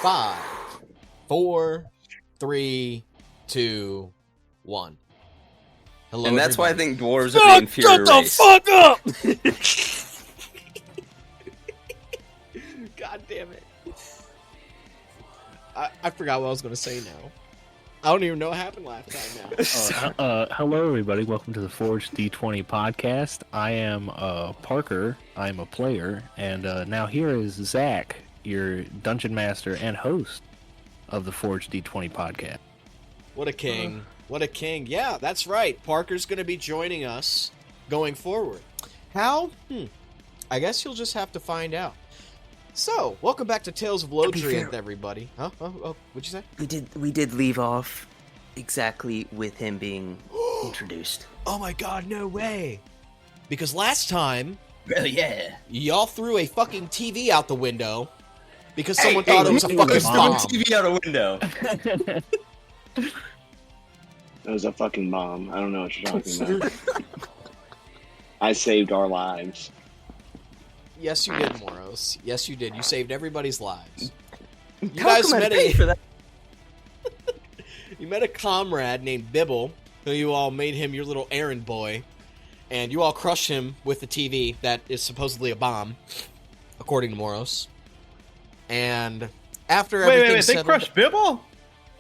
5, 4, 3, 2, 1. Hello, And that's why I everybody. think dwarves are the inferior race. Shut the fuck up! God damn it. I forgot what I was going to say now. I don't even know what happened last time now. Hello, everybody. Welcome to the Forge D20 podcast. I am Parker. I am a player. And now here is Zach, your dungeon master and host of the Forge D20 podcast. What a king. What a king. Yeah, that's right. Parker's going to be joining us going forward. How? I guess you'll just have to find out. So, welcome back to Tales of Lodrienth, everybody. Huh? Oh, what'd you say? We did leave off exactly with him being introduced. Oh my god, no way. Because last time, Oh yeah. y'all threw a fucking TV out the window because someone thought it was a fucking bomb. TV out a window. It was a fucking bomb. I don't know what you're talking about. I saved our lives. Yes, you did, Moros. Yes, you did. You saved everybody's lives. You How guys come I met paid for that? You met a comrade named Bibble, who you all made him your little errand boy, and you all crushed him with the TV that is supposedly a bomb, according to Moros. And after everything Wait, they settled, crushed Bibble?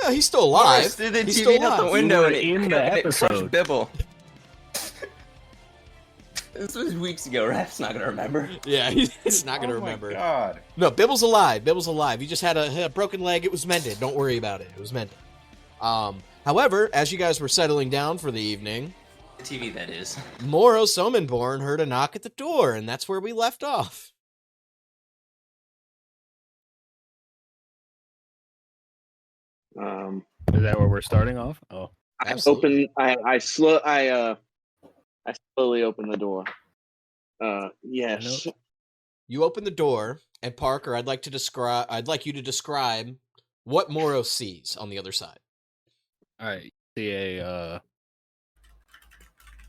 yeah, he's still alive. Morris threw the He's TV still out the alive. window You and were it, in the and it crushed episode. Bibble. This was weeks ago. Rap's not gonna remember. Yeah, he's not gonna Oh remember. my god. No, Bibble's alive. Bibble's alive. He just had a broken leg. It was mended. Don't worry about it. It was mended. However, as you guys were settling down for the evening, The TV, that is. Moro Somenborn heard a knock at the door, and that's where we left off. Is that where we're starting off? Oh. Absolutely. I slowly open the door. Yes. You open the door, and Parker, I'd like you to describe what Moro sees on the other side. All right. See a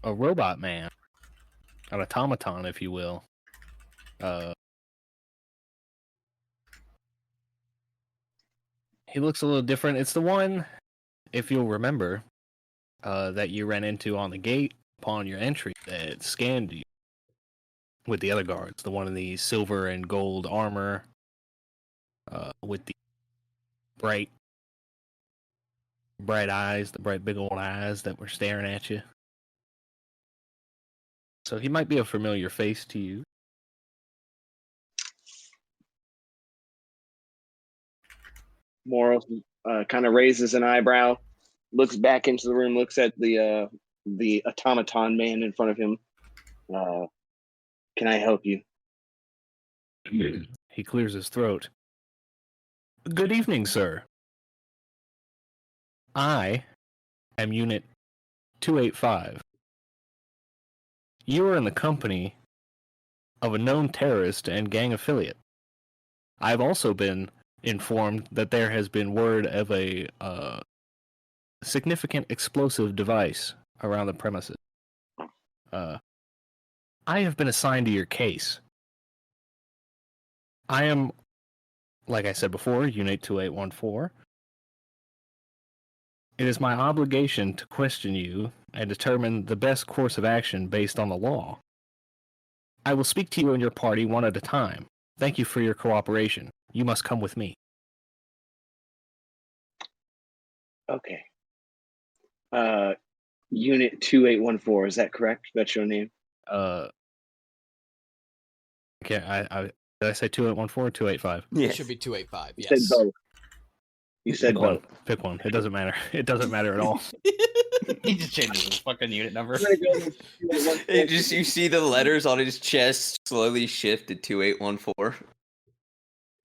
robot man, an automaton, if you will. He looks a little different. It's the one, if you'll remember, that you ran into on the gate upon your entry that scanned you with the other guards. The one in the silver and gold armor, with the bright eyes, the bright big old eyes that were staring at you. So he might be a familiar face to you. Moros kind of raises an eyebrow, looks back into the room, looks at the automaton man in front of him. Can I help you? He clears his throat. Good evening, sir. I am Unit 285. You are in the company of a known terrorist and gang affiliate. I've also been informed that there has been word of a significant explosive device around the premises. I have been assigned to your case. I am, like I said before, Unit 2814. It is my obligation to question you and determine the best course of action based on the law. I will speak to you and your party one at a time. Thank you for your cooperation. You must come with me. Okay. Unit 2814, is that correct? That's your name? Okay, did I say 2814 or 285? It should be 285, You yes. said both. You said Pick one. both. Pick one. It doesn't matter. It doesn't matter at all. He just changes his fucking unit number. It just, you see the letters on his chest slowly shift to 2814.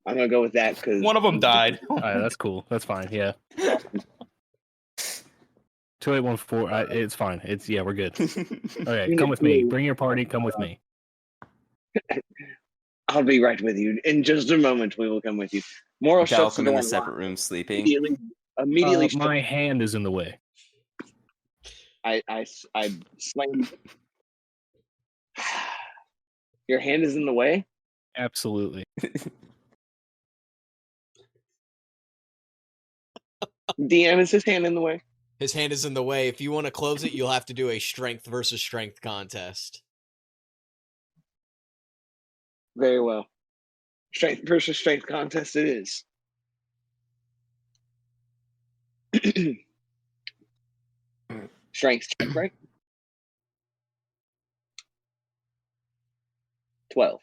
I'm gonna go with that because One of them died. All right, that's cool. That's fine. Yeah. 2814. It's fine. We're good. Okay, come with me. Bring your party. Come with me. I'll be right with you. In just a moment, we will come with you. Moral shuts the Malcolm door in a and separate room sleeping. immediately My hand is in the way. I slam. Your hand is in the way? Absolutely. DM, is his hand in the way? His hand is in the way. If you want to close it, you'll have to do a strength versus strength contest. Very well. Strength versus strength contest it is. Strength check, right? 12.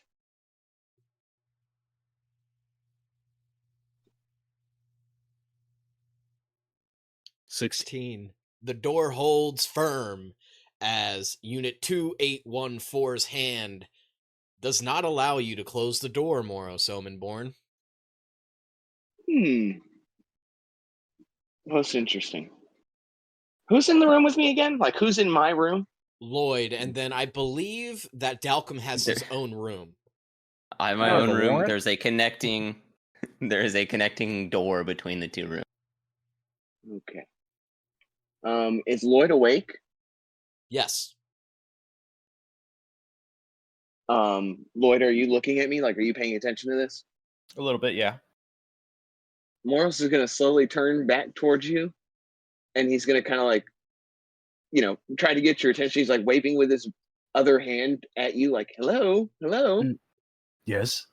$16. The door holds firm as Unit 2814's hand does not allow you to close the door, Moros Omenborn. Most interesting. Who's in the room with me again? Like, who's in my room? Lloyd, and then I believe that Dalcom has his own room. I have my own room. There's a connecting door between the two rooms. Okay. Is Lloyd awake? Yes. Lloyd, are you looking at me? Like, are you paying attention to this? A little bit, yeah. Morris is going to slowly turn back towards you, and he's going to kind of like, try to get your attention. He's like waving with his other hand at you, like, hello, hello. Yes.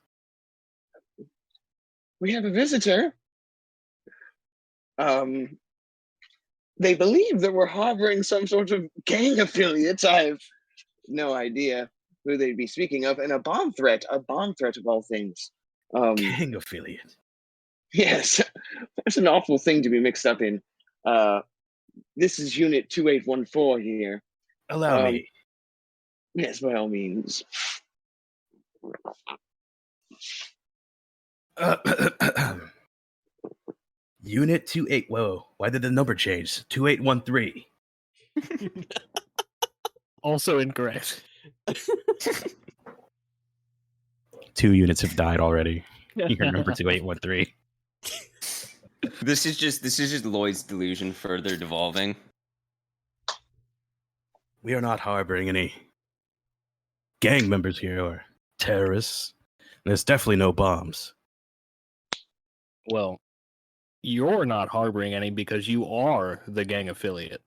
We have a visitor. They believe that we're harboring some sort of gang affiliates. I have no idea who they'd be speaking of, and a bomb threat of all things. Gang affiliate. Yes, that's an awful thing to be mixed up in. This is Unit 2814 here. Allow me. Yes, by all means. Unit 28. Whoa, why did the number change? 2813. Also incorrect. 2 units have died already. You remember 2813. This is just Lloyd's delusion further devolving. We are not harboring any gang members here or terrorists. There's definitely no bombs. Well, you're not harboring any because you are the gang affiliate.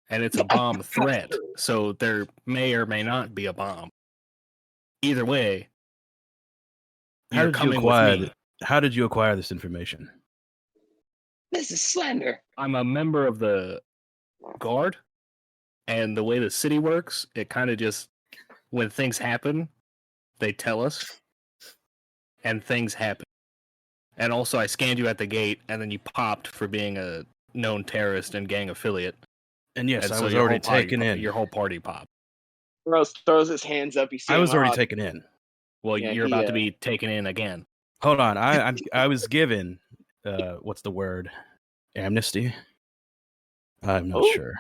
And it's a bomb threat, so there may or may not be a bomb. Either way, you're coming with me. How did you acquire this information? This is slander. I'm a member of the guard, and the way the city works, it kind of just, when things happen, they tell us, and things happen. And also, I scanned you at the gate, and then you popped for being a known terrorist and gang affiliate. And yes, And I so was your already whole party taken in. Your whole party popped. Rose throws his hands up. I was already taken in. Well, Yeah, you're about to be taken in again. Hold on, I was given what's the word? Amnesty? I'm not sure.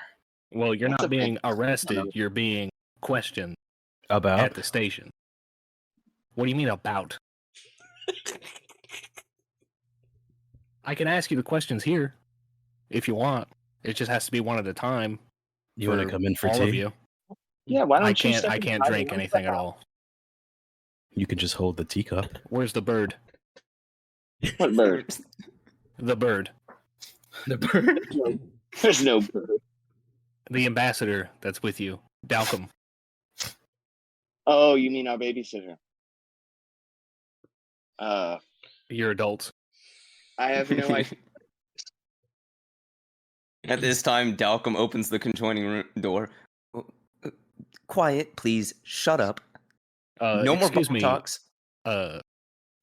Well, you're That's not a being big- arrested. You're being questioned About? at the station. What do you mean about? I can ask you the questions here if you want. It just has to be one at a time. You want to come in for all tea? of you. Yeah, why don't I you can't. step I can't inside drink and anything at all. You can just hold the teacup. Where's the bird? What bird? The bird. The bird? There's no bird. The ambassador that's with you. Dalcom. Oh, you mean our babysitter? You're adults. I have no idea. At this time, Dalcom opens the conjoining room door. Quiet, please. Shut up. No more excuse me, talks.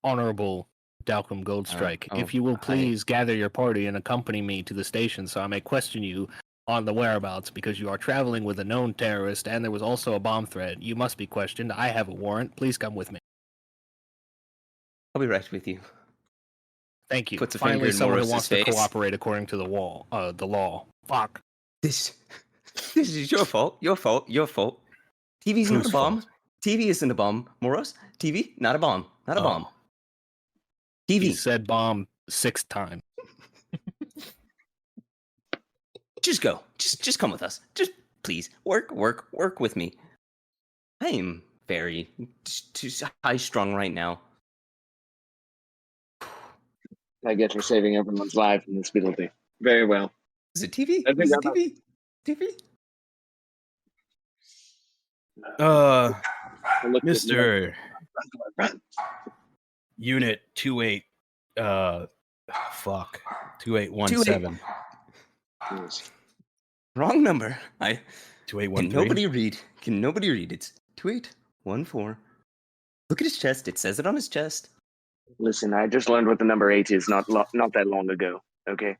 Honorable Dalcom Goldstrike. Oh, if you will hi. please gather your party and accompany me to the station so I may question you on the whereabouts because you are traveling with a known terrorist and there was also a bomb threat. You must be questioned. I have a warrant. Please come with me. I'll be right with you. Thank you. Puts a finger Finally, in someone who Morris's wants to face. cooperate according to the law. Fuck. This is your fault. Your fault. Your fault. TV's not Whose a bomb. fault? TV isn't a bomb. Moros, TV, not a bomb. Not a bomb. He TV, said bomb 6 times. just go. Just come with us. Just please work with me. I am very too high strung right now. I guess we're saving everyone's life in this penalty. Very well. Is it TV? I think Is it I'm TV? TV? look at Mr. Run. Unit 28 2817. Yes. Wrong number. Can 2813. nobody read? Can nobody read? It's 2814. Look at his chest. It says it on his chest. Listen, I just learned what the number 8 is not that long ago. Okay.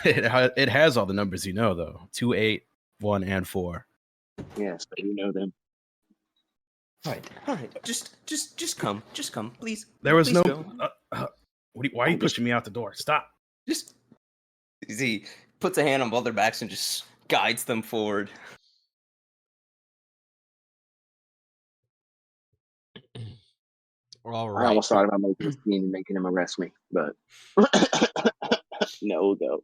It has all the numbers you know though. 2, 8, 1, and 4. Yes, but you know them. All right. Just come, please. There was Please no. go. Why are you pushing me out the door? Stop. Just he puts a hand on both their backs and just guides them forward. All I right. almost thought about making a scene and making him arrest me, but no, we'll go.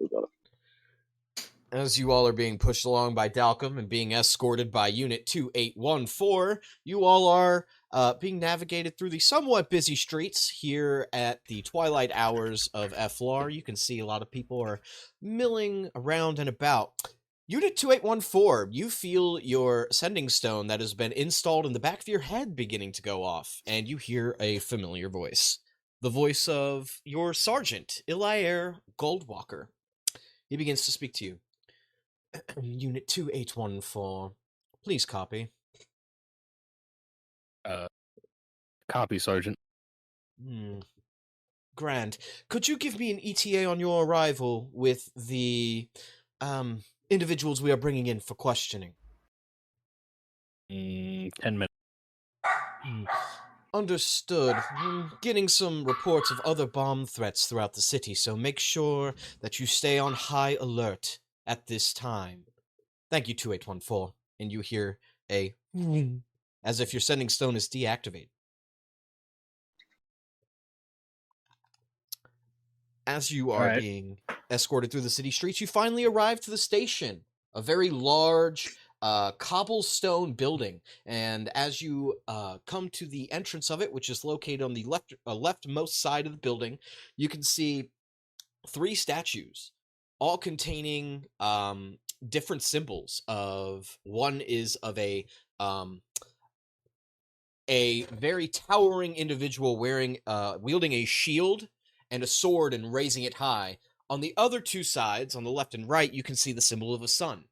As you all are being pushed along by Dalcom and being escorted by Unit 2814, you all are being navigated through the somewhat busy streets here at the twilight hours of FLR. You can see a lot of people are milling around and about. Unit 2814, you feel your sending stone that has been installed in the back of your head beginning to go off, and you hear a familiar voice. The voice of your sergeant, Ilair Goldwalker. He begins to speak to you. Unit 2814, please copy. Copy, Sergeant. Grand. Could you give me an ETA on your arrival with the individuals we are bringing in for questioning? 10 minutes. Understood. I'm getting some reports of other bomb threats throughout the city, so make sure that you stay on high alert at this time. Thank you, 2814. And you hear a as if your sending stone is deactivated. As you are being escorted through the city streets, you finally arrive to the station, a very large cobblestone building. And as you come to the entrance of it, which is located on the leftmost side of the building, you can see 3 statues, all containing different symbols. One is of a very towering individual wielding a shield and a sword and raising it high. On the other 2 sides, on the left and right, you can see the symbol of a sun.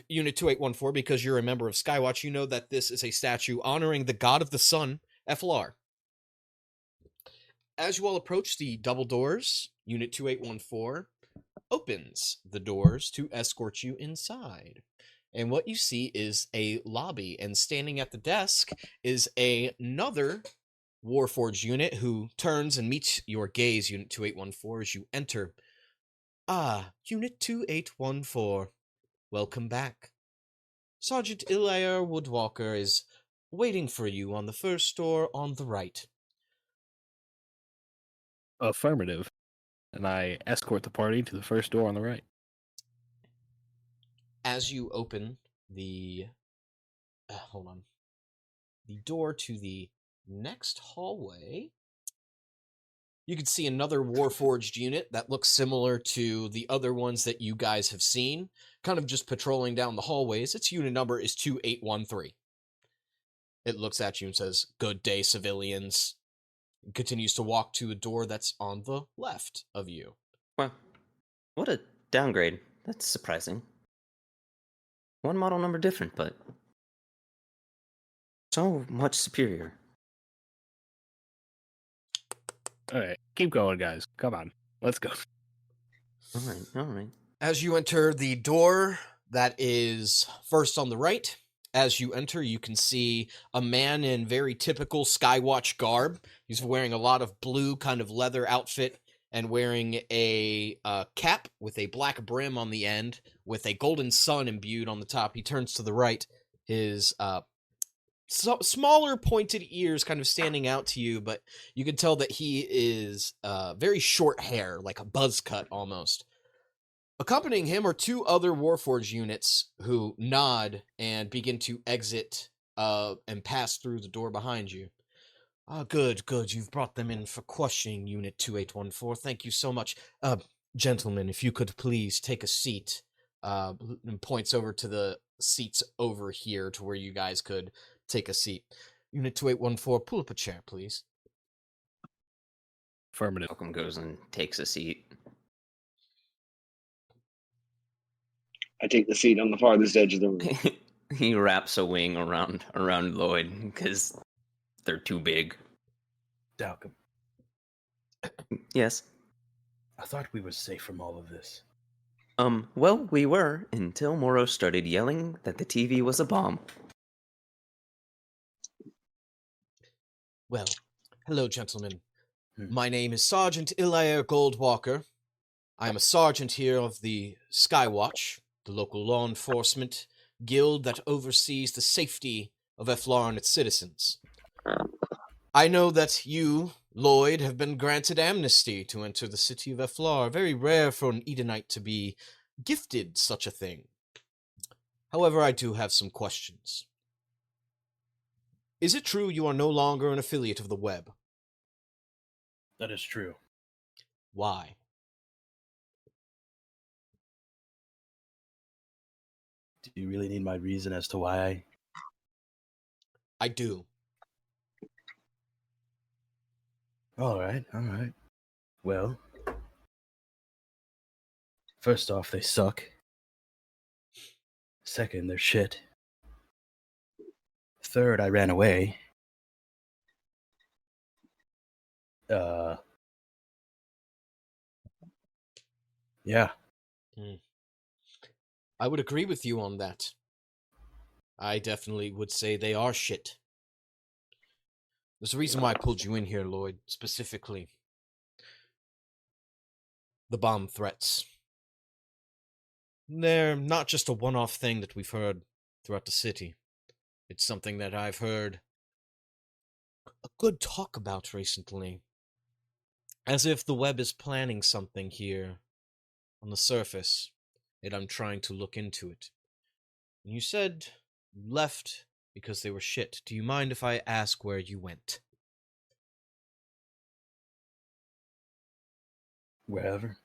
Unit 2814, because you're a member of Skywatch, you know that this is a statue honoring the god of the sun, FLR. As you all approach the double doors, Unit 2814 opens the doors to escort you inside. And what you see is a lobby, and standing at the desk is another Warforged unit who turns and meets your gaze, Unit 2814, as you enter. Unit 2814, welcome back. Sergeant Ilair Woodwalker is waiting for you on the first door on the right. Affirmative. And I escort the party to the first door on the right. As you open the the door to the next hallway, you can see another Warforged unit that looks similar to the other ones that you guys have seen, kind of just patrolling down the hallways. Its unit number is 2813. It looks at you and says, "Good day, civilians." It continues to walk to a door that's on the left of you. Wow. What a downgrade. That's surprising. 1 model number different, but so much superior. All right, keep going, guys. Come on, let's go. All right. As you enter the door that is first on the right, as you enter, you can see a man in very typical Skywatch garb. He's wearing a lot of blue kind of leather outfit and wearing a cap with a black brim on the end with a golden sun imbued on the top. He turns to the right, his smaller pointed ears kind of standing out to you, but you can tell that he is very short hair, like a buzz cut almost. Accompanying him are 2 other Warforged units who nod and begin to exit and pass through the door behind you. Ah, good, good. You've brought them in for questioning Unit 2814. Thank you so much. Gentlemen, if you could please take a seat. And points over to the seats over here to where you guys could take a seat. Unit 2814, pull up a chair, please. Affirmative. Malcolm goes and takes a seat. I take the seat on the farthest edge of the room. He wraps a wing around Lloyd because they're too big. Dalcom, Yes. I thought we were safe from all of this. Well, we were until Moro started yelling that the TV was a bomb. Well, hello, gentlemen. Hmm. My name is Sergeant Ilair Goldwalker. I am a sergeant here of the Skywatch, the local law enforcement guild that oversees the safety of Eflar and its citizens. I know that you, Lloyd, have been granted amnesty to enter the city of Eflar. Very rare for an Edenite to be gifted such a thing. However, I do have some questions. Is it true you are no longer an affiliate of the Web? That is true. Why? Do you really need my reason as to why I do. All right, all right. Well, first off, they suck. Second, they're shit. Third, I ran away. Yeah. I would agree with you on that. I definitely would say they are shit. There's a reason why I pulled you in here, Lloyd, specifically. The bomb threats. They're not just a one-off thing that we've heard throughout the city. It's something that I've heard a good talk about recently. As if the web is planning something here on the surface, and I'm trying to look into it. And you said you left because they were shit. Do you mind if I ask where you went? Wherever.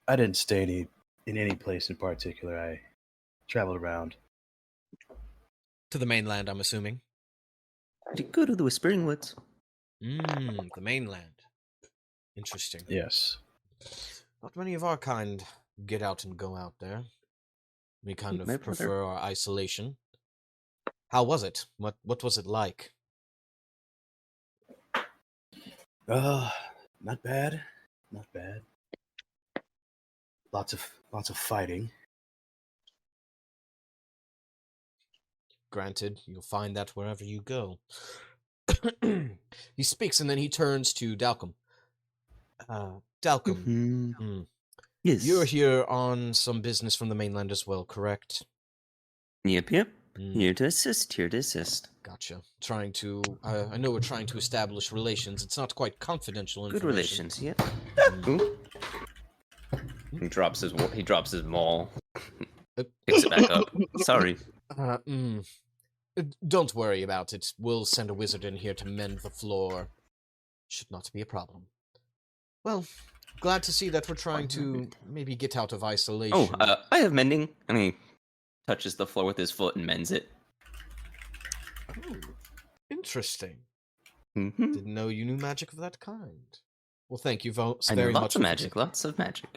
I didn't stay in any place in particular. I traveled around. To the mainland, I'm assuming. Did you go to the Whispering Woods? The mainland. Interesting. Yes. Not many of our kind get out and go out there. We kind of My brother. prefer our isolation. How was it? What was it like? Not bad. Not bad. Lots of fighting. Granted, you'll find that wherever you go. He speaks and then he turns to Dalcom. Dalcom, Yes. you're here on some business from the mainland as well, correct? Yep. Here to assist. Gotcha. I know we're trying to establish relations. It's not quite confidential information. Good relations, yep. Ooh. He drops his maul. Picks it back up. Sorry. Don't worry about it. We'll send a wizard in here to mend the floor. Should not be a problem. Well, glad to see that we're trying to maybe get out of isolation. I have mending. And he touches the floor with his foot and mends it. Oh, interesting. Mm-hmm. Didn't know you knew magic of that kind. Well, thank you very much. Lots of magic. Lots of magic.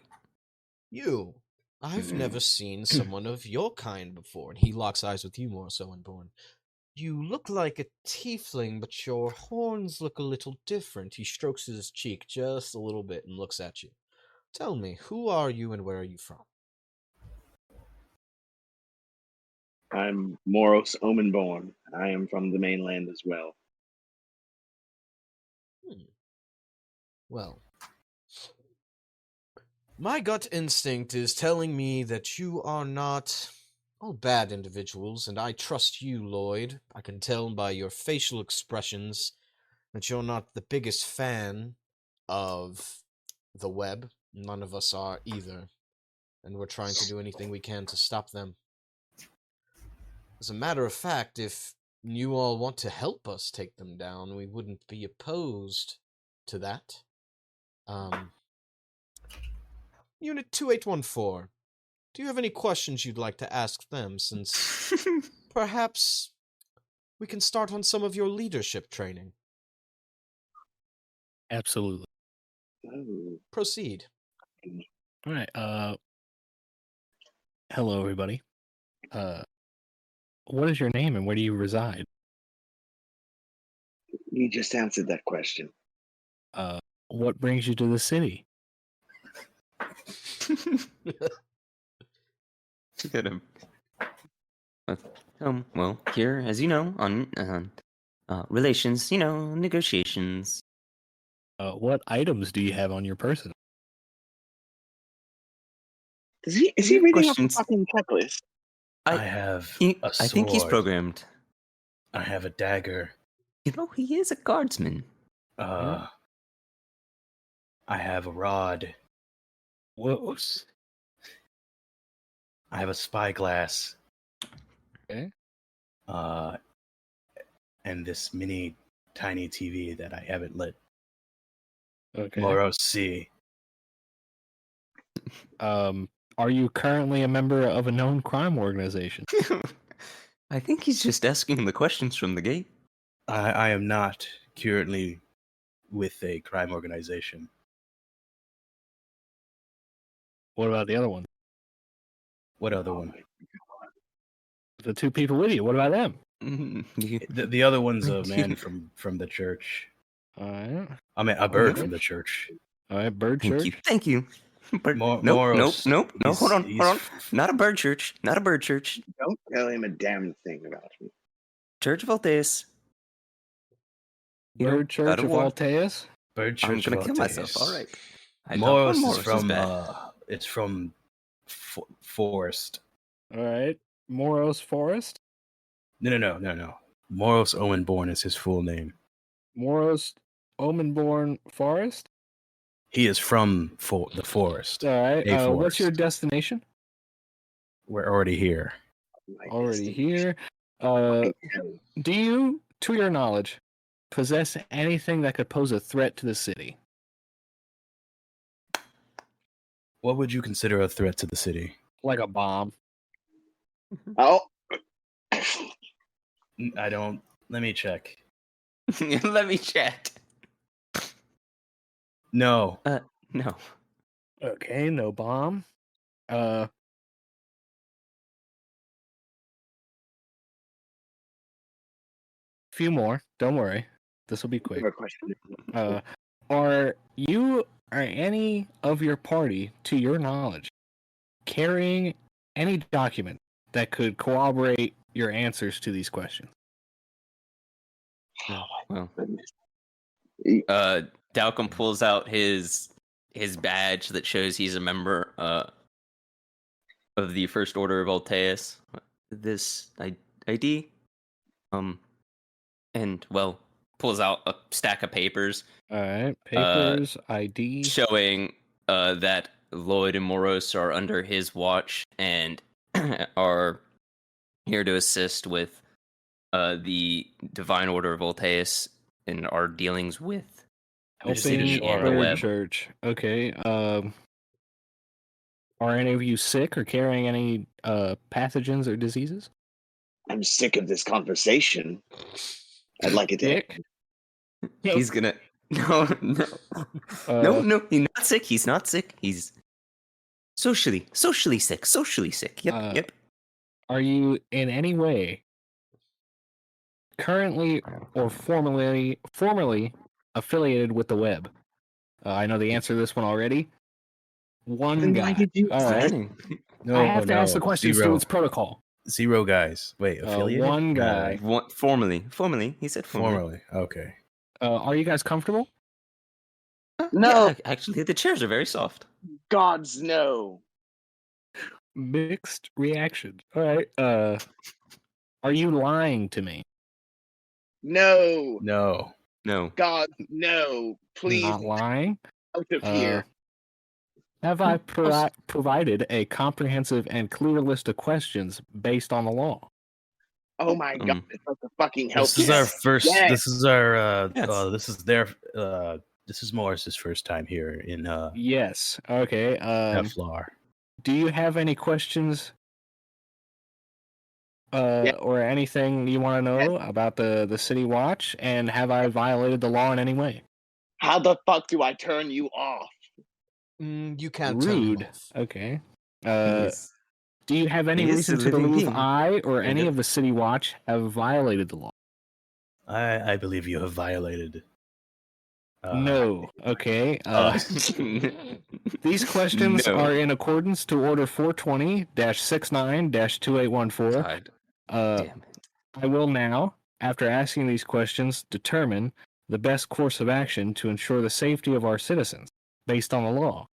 You. I've never seen someone of your kind before. And he locks eyes with you more so, Unborn. You look like a tiefling, but your horns look a little different. He strokes his cheek just a little bit and looks at you. Tell me, who are you and where are you from? I'm Moros Omenborn. I am from the mainland as well. Well, my gut instinct is telling me that you are not all bad individuals, and I trust you, Lloyd. I can tell by your facial expressions that you're not the biggest fan of the web. None of us are either, and we're trying to do anything we can to stop them. As a matter of fact, if you all want to help us take them down, we wouldn't be opposed to that. Unit 2814, do you have any questions you'd like to ask them, since perhaps we can start on some of your leadership training? Absolutely. Ooh. Proceed. All right. Hello, everybody. What is your name and where do you reside? You just answered that question. What brings you to the city? Get him. Well, here, as you know, on relations, negotiations. What items do you have on your person? Is he Any reading off the questions? fucking checklist? I have I a sword. think he's programmed. I have a dagger. He is a guardsman. I have a rod. Whoops. I have a spyglass. Okay. And this mini tiny TV that I haven't lit. Okay. Moros C. Are you currently a member of a known crime organization? I think he's just asking the questions from the gate. I am not currently with a crime organization. What about the other one? What other one? The two people with you. What about them? The other one's a man from the church. All right. I mean, a bird from the church. All right. Bird Church. Thank you. Bird. Nope. Moros, No. Hold on. he's- Not a bird church. Not a bird church. Don't tell him a damn thing about me. Church of Alteus. Bird Church God of of War. Alteus. Bird I'm church. gonna of kill myself. Alteus. All right. Moros is from bad. it's from Forest. All right. Moros Forest. No. Moros Owenborn is his full name. Moros Omenborn Forest. He is from the forest. All right. A What's your forest. destination? We're already here. Already here. Do you, to your knowledge, possess anything that could pose a threat to the city? What would you consider a threat to the city? Like a bomb. Oh, I don't. Let me check. Let me check. No. No. Okay, no bomb. Few more. Don't worry. This will be I quick. have a question. Are any of your party, to your knowledge, carrying any document that could corroborate your answers to these questions? Well, Goodness. Dalcom pulls out his badge that shows he's a member of the First Order of Alteus. This ID, and well, pulls out a stack of papers. All right, papers, ID. Showing that Lloyd and Moros are under his watch and are here to assist with the Divine Order of Alteus in our dealings with the Helping city and the Bird web. Church. Okay. Are any of you sick or carrying any pathogens or diseases? I'm sick of this conversation. I'd like it to Sick? He's gonna no. No, he's not sick. He's not sick. He's socially sick. Yep. Are you in any way currently or formerly affiliated with the web? I know the answer to this one already. One Then guy. why did you- All right. No. I have to ask the questions Zero. through its protocol. Zero guys. Wait, affiliated? One guy. Formerly, he said formerly. Formerly. Okay. Are you guys comfortable? No. Yeah, actually, the chairs are very soft. Gods no. Mixed reaction. All right. Are you lying to me? No. No. No. God no. Please Not lying. out of here. Have I provided a comprehensive and clear list of questions based on the law? Oh my god, it's like a fucking help. This is our first. Yes. This is our. Yes. This is their. This is Morris's first time here in Yes. Okay. Heflar. Do you have any questions or anything you want to know about the City Watch? And have I violated the law in any way? How the fuck do I turn you off? You can't turn him Rude. off. Okay. He's- Do you have any He is reason a to living believe being. I or Kind any of. of the City Watch have violated the law? I believe you have violated. No. Okay. Us. These questions No. are in accordance to Order 420-69-2814. God Uh, damn it. I will now, after asking these questions, determine the best course of action to ensure the safety of our citizens based on the law.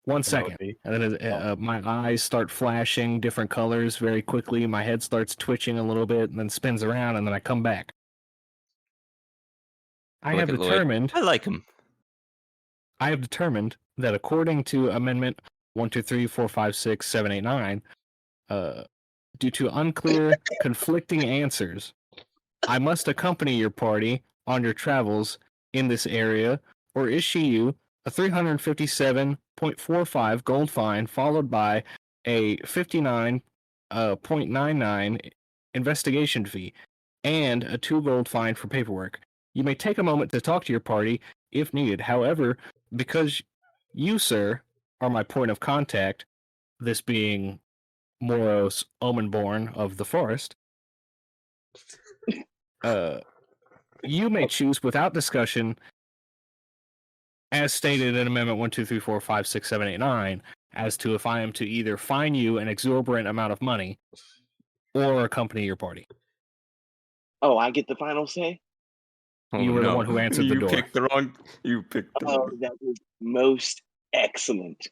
1 And that would second. be- And then my eyes start flashing different colors very quickly. My head starts twitching a little bit and then spins around, and then I come back. I Look have at Lloyd. determined I like him. that according to Amendment 1, 2, 3, 4, 5, 6, 7, 8, 9, due to unclear, conflicting answers, I must accompany your party on your travels in this area or issue you a 357.45 gold fine, followed by a 59.99 investigation fee and a 2 gold fine for paperwork. You may take a moment to talk to your party if needed. However, because you, sir, are my point of contact, this being Moros Omenborn of the Forest, you may choose without discussion, as stated in Amendment 1, 2, 3, 4, 5, 6, 7, 8, 9, as to if I am to either fine you an exorbitant amount of money or accompany your party. Oh, I get the final say? You were the one who answered the door. You picked the Oh, wrong. that was most excellent.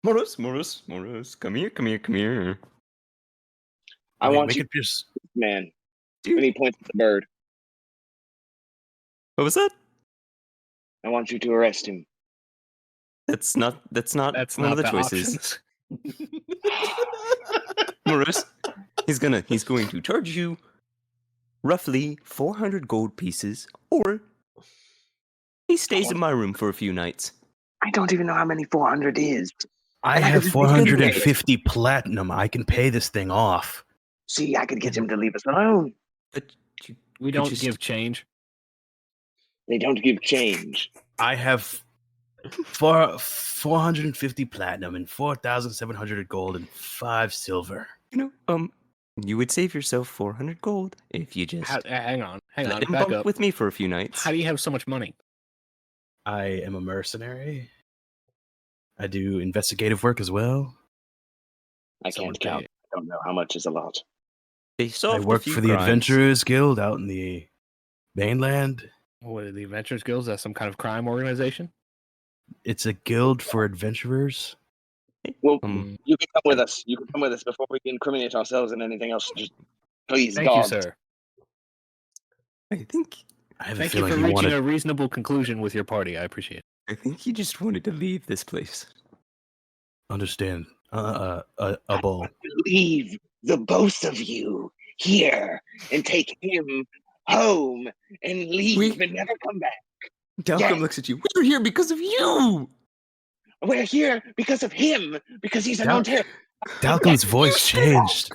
Morris, come here. I Okay, want we you, could just. man. Dude. And he points at the bird. What was that? I want you to arrest him. That's not That's one not of the the choices. options. Morris, he's going to charge you roughly 400 gold pieces, or he stays in my room for a few nights. I don't even know how many 400 is. I And I have could- 450 platinum. I can pay this thing off. See, I could get him to leave us alone. But you We could don't just- give change. They don't give change. I have 450 platinum and 4,700 gold and 5 silver. You would save yourself 400 gold if you just Hang on, let him back bunk up. with me for a few nights. How do you have so much money? I am a mercenary. I do investigative work as well. I Someone can't count. pay. I don't know how much is a lot. They I solved work a few for the crimes. Adventurers Guild out in the mainland. What are the Adventurers Guild? Is that some kind of crime organization? It's a guild for adventurers. Well, Um, you can come with us. You can come with us before we incriminate ourselves in anything else. Just please, Thank God. you, sir. I think I have Thank a you feeling for you reaching wanted. a reasonable conclusion with your party. I appreciate it. he just wanted to leave this place. Understand? A bull. Leave the both of you here and take him home and leave and never come back. Dalcom Yes. looks at you. We're here because of you. We're here because of him, because he's an Dal- Ontario. Dalcom's voice changed.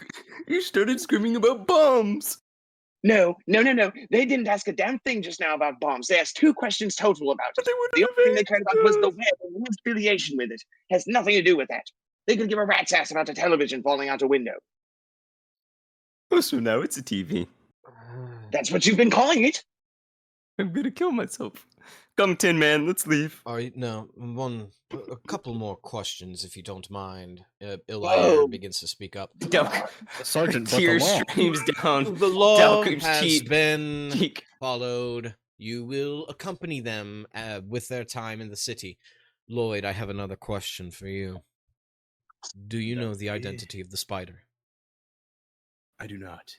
You started screaming about bombs. No. They didn't ask a damn thing just now about bombs. They asked 2 questions total about But it. they wouldn't The have only thing they cared about was the answered. web and his affiliation with it. Has nothing to do with that. They could give a rat's ass about a television falling out a window. Oh, so now it's a TV. That's what you've been calling it. I'm gonna kill myself. Come, Tin Man, let's leave. All right, no, a couple more questions, if you don't mind. Whoa. Ilair begins to speak up. Dalcom, Sergeant, but the tears law. streams down. The law Dalcom's has cheek. been Cheek. followed. You will accompany them with their time in the city. Lloyd, I have another question for you. Do you know the identity of the spider? I do not.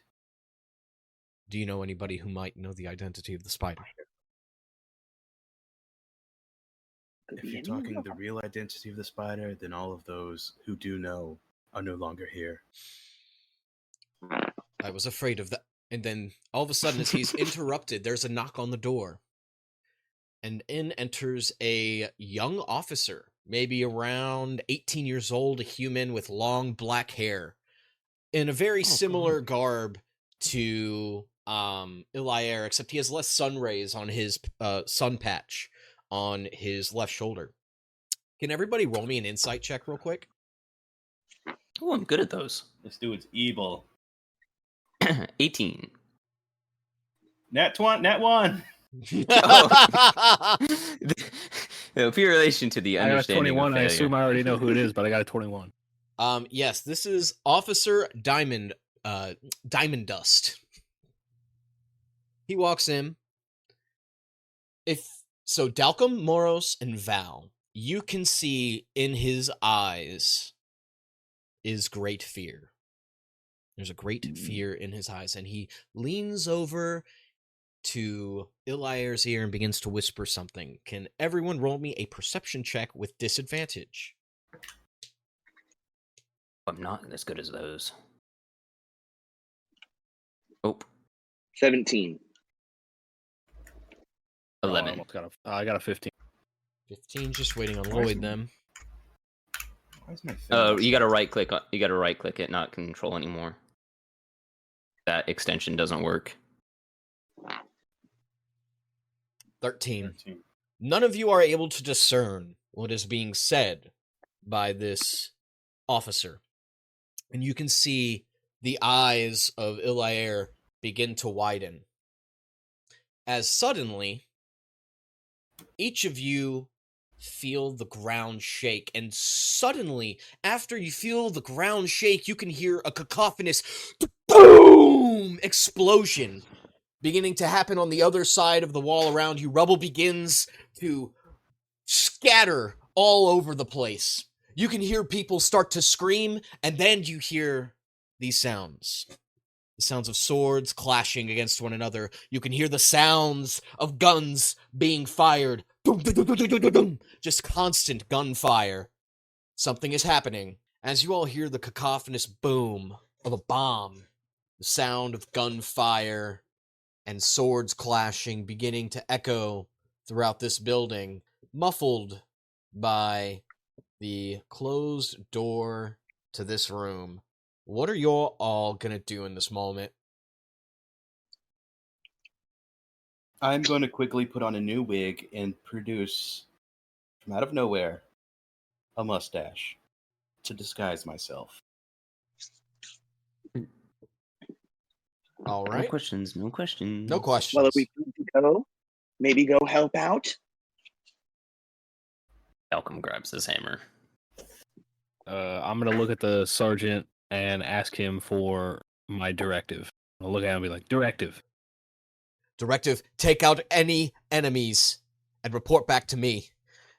Do you know anybody who might know the identity of the spider? If you're talking the real identity of the spider, then all of those who do know are no longer here. I was afraid of that. And then all of a sudden, as he's interrupted, there's a knock on the door. And in enters a young officer, maybe around 18 years old, a human with long black hair, in a very similar garb to Ilair, except he has less sun rays on his sun patch on his left shoulder. Can everybody roll me an insight check real quick? Oh, I'm good at those. This dude's evil. 18. Nat 1. No, in relation to the I got a understanding 21. of I failure. assume I already know who it is, but I got a 21. Yes, this is Officer Diamond Dust. He walks in. Dalcom, Moros, and Val, you can see in his eyes is great fear. There's a great fear in his eyes, and he leans over to Ilair's ear and begins to whisper something. Can everyone roll me a perception check with disadvantage? I'm not as good as those. Oh, 17. 11. I got a 15. 15, just waiting on Lloyd then. Why is my thing Oh, you gotta right click. You gotta right click it, not control anymore. That extension doesn't work. 13. 13. None of you are able to discern what is being said by this officer. And you can see the eyes of Ilair begin to widen. As suddenly, each of you feel the ground shake. And suddenly, after you feel the ground shake, you can hear a cacophonous boom explosion beginning to happen on the other side of the wall around you. Rubble begins to scatter all over the place. You can hear people start to scream, and then you hear these sounds. The sounds of swords clashing against one another. You can hear the sounds of guns being fired. Boom, boom, boom, boom, boom, boom, boom. Just constant gunfire. Something is happening. As you all hear the cacophonous boom of a bomb, the sound of gunfire and swords clashing beginning to echo throughout this building, muffled by the closed door to this room. What are you all gonna do in this moment? I'm going to quickly put on a new wig and produce, from out of nowhere, a mustache to disguise myself. All No right. questions. No questions. No questions. Well, are we good to go? Maybe go help out? Malcolm grabs his hammer. I'm gonna look at the sergeant and ask him for my directive. I'll look at him and be like, directive. Directive, take out any enemies and report back to me.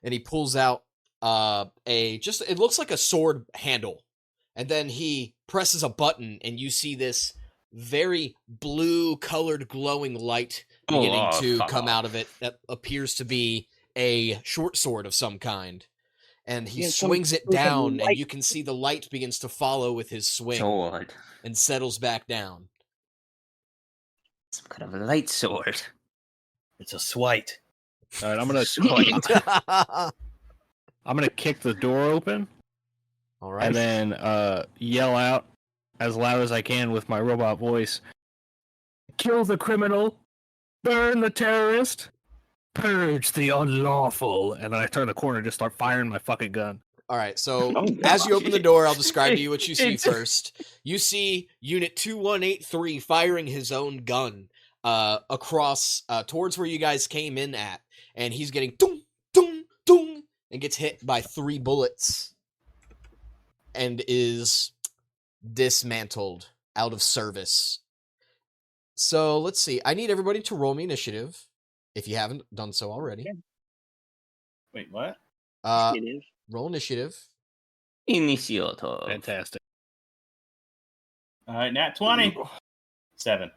And he pulls out it looks like a sword handle. And then he presses a button and you see this very blue colored glowing light beginning to come out of it that appears to be a short sword of some kind. And he swings it down and you can see the light begins to follow with his swing Sword. and settles back down. Some kind of a light sword. It's a swite. All right, I'm gonna kick the door open. All right. And then yell out as loud as I can with my robot voice, kill the criminal, burn the terrorist, purge the unlawful. And then I turn the corner and just start firing my fucking gun. All right, so Oh, as you open the door, I'll describe to you what you see It's- first. You see Unit 2183 firing his own gun across towards where you guys came in at, and he's getting doom, doom, doom, and gets hit by 3 bullets and is dismantled out of service. So let's see. I need everybody to roll me initiative if you haven't done so already. Wait, what? Initiative. Roll initiative. Initiator. Fantastic. All right, nat 20. 7.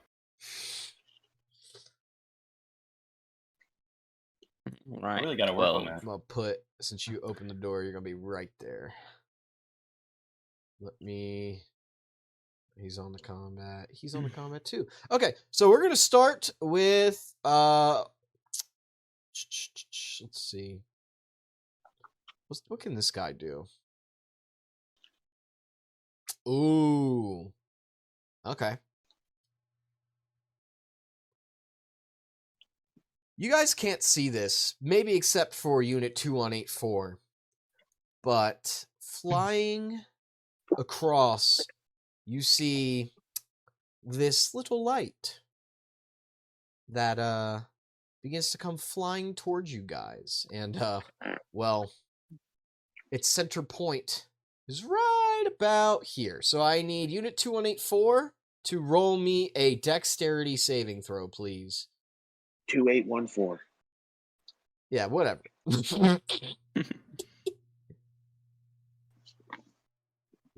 Right. I really got to work on that. I'm gonna put, since you opened the door, you're gonna be right there. Let me He's on the combat. He's on the combat too. Okay, so we're gonna start with let's see. What can this guy do? Ooh. Okay. You guys can't see this, maybe except for Unit 2184. But flying across, you see this little light that begins to come flying towards you guys. And well, its center point is right about here. So I need Unit 2184 to roll me a dexterity saving throw, please. 2814. Yeah, whatever.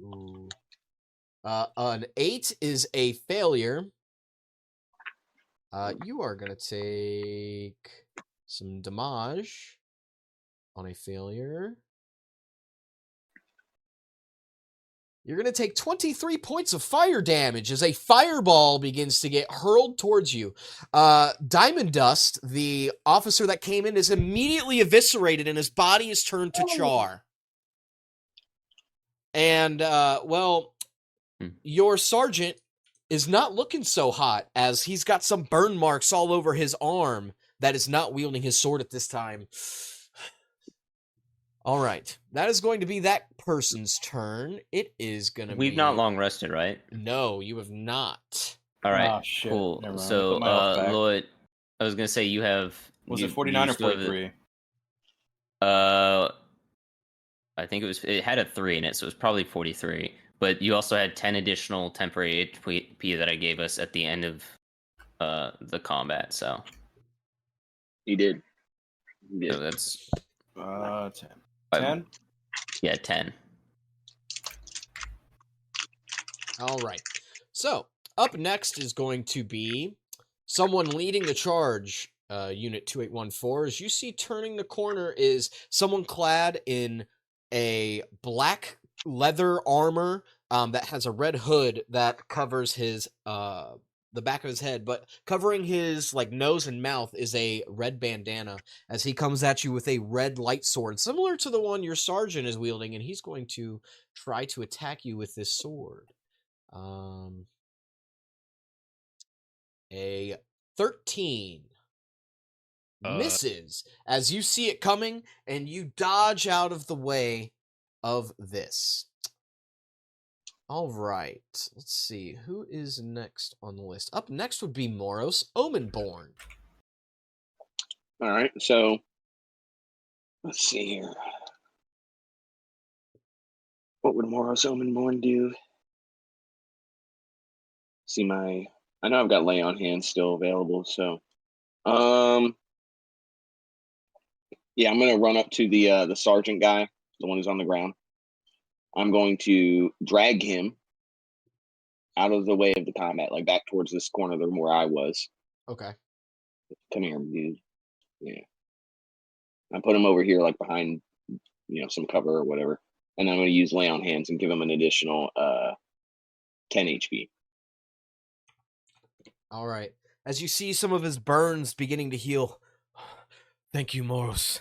Ooh. An 8 is a failure. You are gonna take some damage on a failure. You're going to take 23 points of fire damage as a fireball begins to get hurled towards you. Diamond Dust, the officer that came in, is immediately eviscerated and his body is turned to char. And, well, your sergeant is not looking so hot as he's got some burn marks all over his arm that is not wielding his sword at this time. All right, that is going to be that person's turn. It is going to be... We've not long rested, right? No, you have not. All right, Oh, shit. cool. Never mind. So, Put my health back. Lloyd, I was going to say you have... Was it 49 or still have 43? I think it had a 3 in it, so it was probably 43. But you also had 10 additional temporary HP that I gave us at the end of the combat, so... You did. So that's... 10. 10? Yeah, 10. All right. So, up next is going to be someone leading the charge, Unit 2814. As you see turning the corner is someone clad in a black leather armor that has a red hood that covers his the back of his head, but covering his like nose and mouth is a red bandana as he comes at you with a red light sword, similar to the one your sergeant is wielding, and he's going to try to attack you with this sword. A 13 misses as you see it coming, and you dodge out of the way of this. All right, let's see. Who is next on the list? Up next would be Moros Omenborn. All right, so let's see here. What would Moros Omenborn do? See I know I've got Lay on Hands still available, so yeah, I'm gonna run up to the sergeant guy, the one who's on the ground. I'm going to drag him out of the way of the combat, like back towards this corner where I was. Okay. Come here, dude. Yeah. I put him over here, like behind, some cover or whatever. And I'm going to use Lay on Hands and give him an additional 10 HP. All right. As you see some of his burns beginning to heal. Thank you, Moros.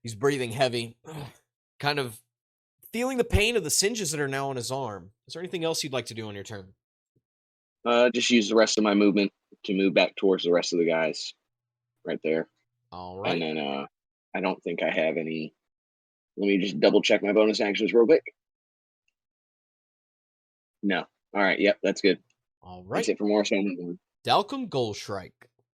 He's breathing heavy. Kind of feeling the pain of the singes that are now on his arm. Is there anything else you'd like to do on your turn? Just use the rest of my movement to move back towards the rest of the guys right there. All right. And then I don't think I have any. Let me just double check my bonus actions real quick. No. All right. Yep, that's good. All right. That's it for more. Dalcom Goldstrike.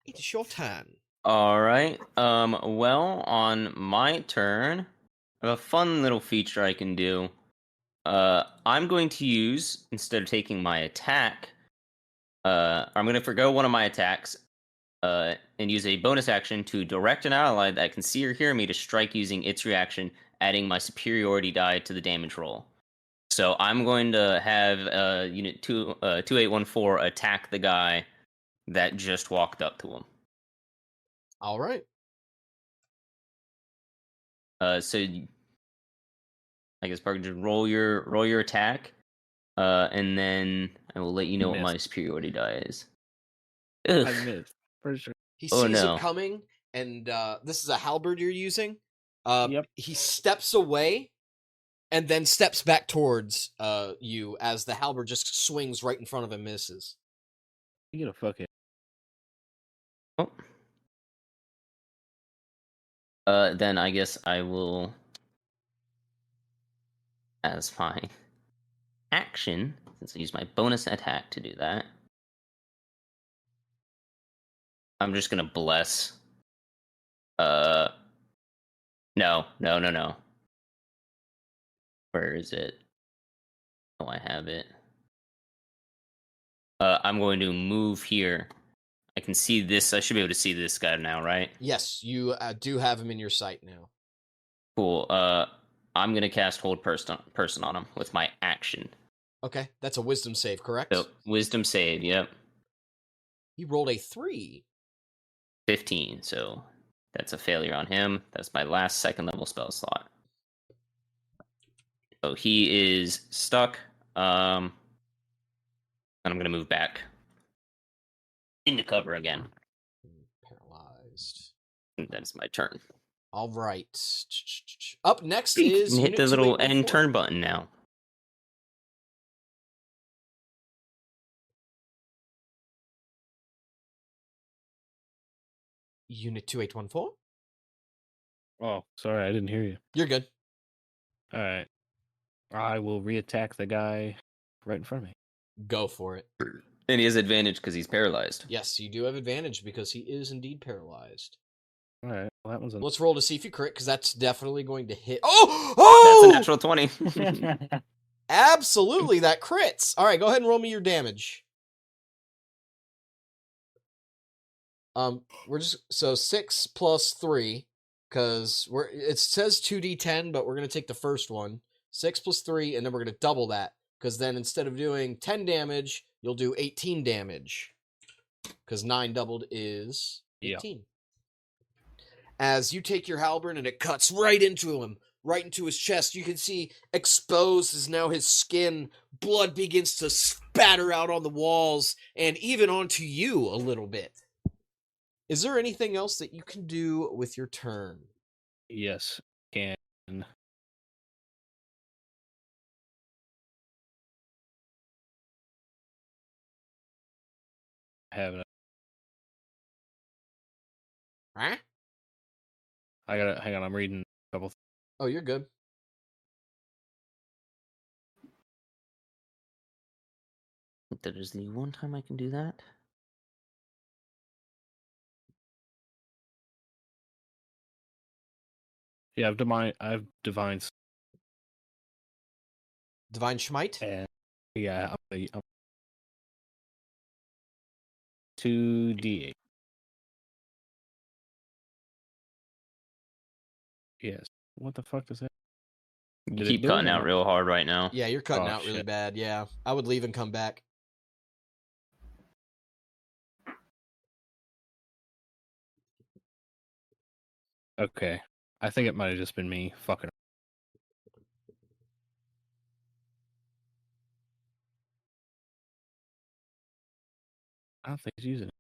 It's your turn. All right. Well, on my turn, I have a fun little feature I can do. I'm going to use, instead of taking my attack, I'm going to forgo one of my attacks, and use a bonus action to direct an ally that can see or hear me to strike using its reaction, adding my superiority die to the damage roll. So I'm going to have Unit 2814 attack the guy that just walked up to him. All right. So I guess Parker, just roll your attack, And then I will let you know what my Missed. superiority die is. I Ugh. missed for sure. He Oh, sees no. it coming, and this is a halberd you're using. Yep. He steps away, and then steps back towards you as the halberd just swings right in front of him, misses. You gonna fuck it. Oh. Then I guess I will, as my action, since I use my bonus attack to do that, I'm just gonna bless. No. Where is it? Oh, I have it. I'm going to move here. I can see this. I should be able to see this guy now, right? Yes, you do have him in your sight now. Cool. I'm gonna cast Hold Person on him with my action. Okay, that's a wisdom save, correct? So Wisdom save. Yep. He rolled a 3. 15. So that's a failure on him. That's my last second level spell slot. So he is stuck. And I'm gonna move back into cover again. Paralyzed. And that's my turn. All right. Up next You is can hit Unit the little 2814. end turn button now. Unit 2814. Oh, sorry, I didn't hear you. You're good. All right. I will reattack the guy right in front of me. Go for it. And he has advantage because he's paralyzed. Yes, you do have advantage because he is indeed paralyzed. All right. Well, that one's a Let's roll to see if you crit, because that's definitely going to hit. Oh! That's a natural 20. Absolutely, that crits. All right, go ahead and roll me your damage. We're just 6 plus 3, because it says 2d10, but we're gonna take the first one. 6 plus 3, and then we're gonna double that, because then instead of doing 10 damage, you'll do 18 damage. Because 9 doubled is 18. Yeah. As you take your halberd and it cuts right into him, right into his chest, you can see exposed is now his skin. Blood begins to spatter out on the walls and even onto you a little bit. Is there anything else that you can do with your turn? Yes, can. Have it. Huh? I gotta hang on. I'm reading a couple. Oh, you're good. That is the one time I can do that. Yeah, I've divine. Divine Schmite? And yeah, I'm 2d8. Yes. What the fuck does that? You keep cutting out real hard right now. Yeah, you're cutting out really bad. Yeah, I would leave and come back. Okay. I think it might have just been me fucking. I don't think he's using it.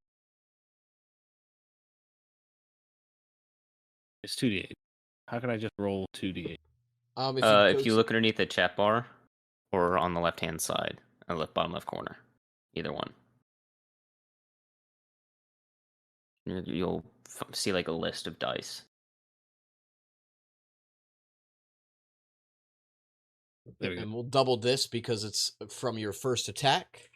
It's 2d8. How can I just roll 2d8? If you look underneath the chat bar or on the left-hand side, bottom left corner, either one. You'll see like a list of dice. And we'll double this because it's from your first attack.